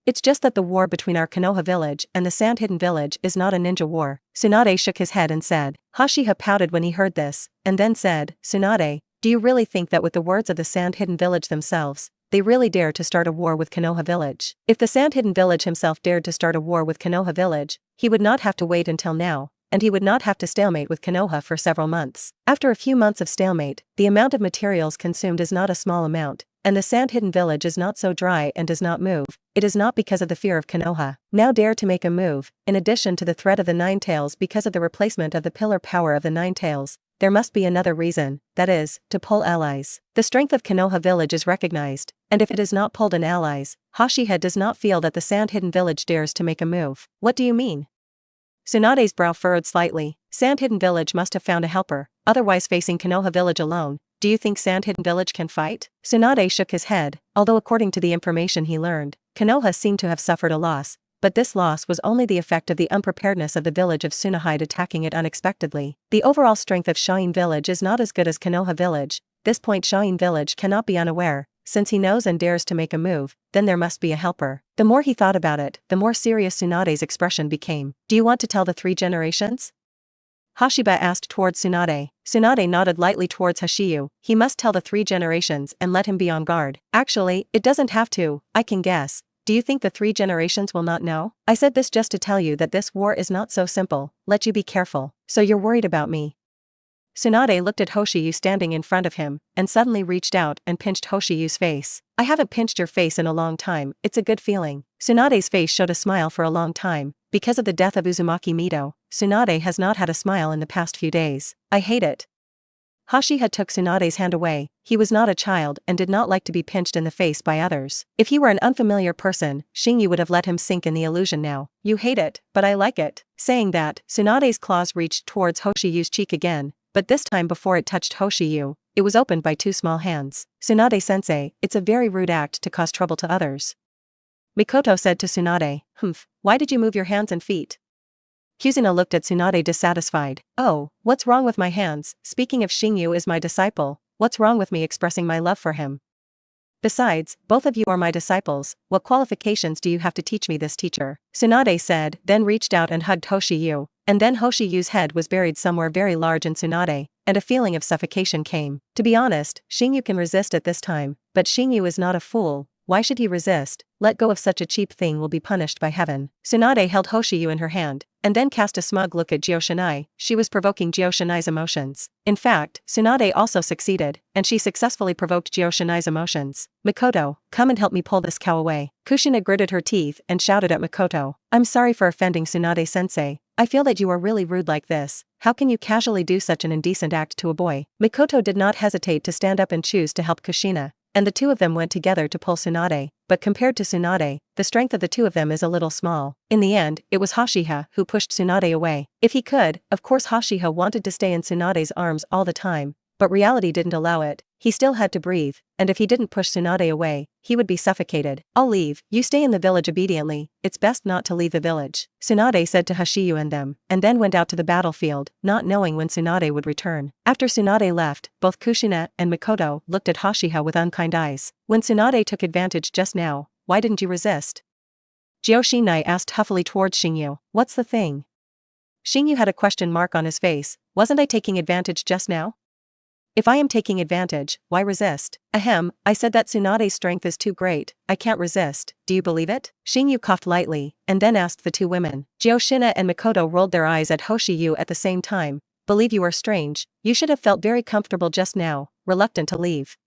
"It's just that the war between our Konoha village and the Sand Hidden Village is not a ninja war." Tsunade shook his head and said. Hashiha pouted when he heard this, and then said, "Tsunade, do you really think that with the words of the Sand Hidden Village themselves, they really dare to start a war with Konoha village? If the Sand Hidden Village himself dared to start a war with Konoha village, he would not have to wait until now, and he would not have to stalemate with Konoha for several months. After a few months of stalemate, the amount of materials consumed is not a small amount, and the Sand Hidden Village is not so dry and does not move. It is not because of the fear of Konoha. Now dare to make a move, in addition to the threat of the Nine Tails because of the replacement of the pillar power of the Nine Tails. There must be another reason, that is, to pull allies. The strength of Konoha village is recognized, and if it is not pulled in allies, Hashiha does not feel that the Sand Hidden Village dares to make a move. What do you mean? Tsunade's brow furrowed slightly. Sand Hidden Village must have found a helper, otherwise facing Konoha village alone. Do you think Sand Hidden Village can fight? Tsunade shook his head, although according to the information he learned, Konoha seemed to have suffered a loss, but this loss was only the effect of the unpreparedness of the village of Tsunade attacking it unexpectedly. The overall strength of Shine Village is not as good as Konoha Village. This point Shine Village cannot be unaware, since he knows and dares to make a move, then there must be a helper. The more he thought about it, the more serious Tsunade's expression became. Do you want to tell the 3 generations? Hashiba asked towards Tsunade. Tsunade nodded lightly towards Hashiyu. He must tell the 3 generations and let him be on guard. Actually, it doesn't have to, I can guess. Do you think the 3 generations will not know? I said this just to tell you that this war is not so simple, let you be careful. So you're worried about me? Tsunade looked at Hoshiyu standing in front of him, and suddenly reached out and pinched Hoshiyu's face. I haven't pinched your face in a long time, it's a good feeling. Tsunade's face showed a smile for a long time. Because of the death of Uzumaki Mito, Tsunade has not had a smile in the past few days. I hate it. Hashiha took Tsunade's hand away. He was not a child and did not like to be pinched in the face by others. If he were an unfamiliar person, Xingyu would have let him sink in the illusion now. You hate it, but I like it. Saying that, Tsunade's claws reached towards Hoshiyu's cheek again, but this time before it touched Hoshiyu, it was opened by 2 small hands. Tsunade-sensei, it's a very rude act to cause trouble to others. Mikoto said to Tsunade, why did you move your hands and feet? Kuzuna looked at Tsunade dissatisfied. Oh, what's wrong with my hands? Speaking of Xingyu is my disciple, what's wrong with me expressing my love for him? Besides, both of you are my disciples, what qualifications do you have to teach me this teacher? Tsunade said, then reached out and hugged Hoshiyu, and then Hoshiyu's head was buried somewhere very large in Tsunade, and a feeling of suffocation came. To be honest, Xingyu can resist at this time, but Xingyu is not a fool. Why should he resist? Let go of such a cheap thing will be punished by heaven. Tsunade held Hoshiyu in her hand, and then cast a smug look at Joshinai. She was provoking Joshinai's emotions. In fact, Tsunade also succeeded, and she successfully provoked Joshinai's emotions. Mikoto, come and help me pull this cow away. Kushina gritted her teeth and shouted at Mikoto. I'm sorry for offending Tsunade-sensei. I feel that you are really rude like this. How can you casually do such an indecent act to a boy? Mikoto did not hesitate to stand up and choose to help Kushina, and the 2 of them went together to pull Tsunade, but compared to Tsunade, the strength of the 2 of them is a little small. In the end, it was Hashiha who pushed Tsunade away. If he could, of course Hashiha wanted to stay in Tsunade's arms all the time, but reality didn't allow it. He still had to breathe, and if he didn't push Tsunade away, he would be suffocated. I'll leave, you stay in the village obediently, it's best not to leave the village, Tsunade said to Hashiyu and them, and then went out to the battlefield, not knowing when Tsunade would return. After Tsunade left, both Kushina and Mikoto looked at Uchiha with unkind eyes. When Tsunade took advantage just now, why didn't you resist? Joshinai asked huffily towards Xingyu. What's the thing? Xingyu had a question mark on his face. Wasn't I taking advantage just now? If I am taking advantage, why resist? Ahem, I said that Tsunade's strength is too great, I can't resist, do you believe it? Xingyu coughed lightly, and then asked the two women. Jioshina and Mikoto rolled their eyes at Hoshiyu at the same time. Believe you are strange, you should have felt very comfortable just now, reluctant to leave.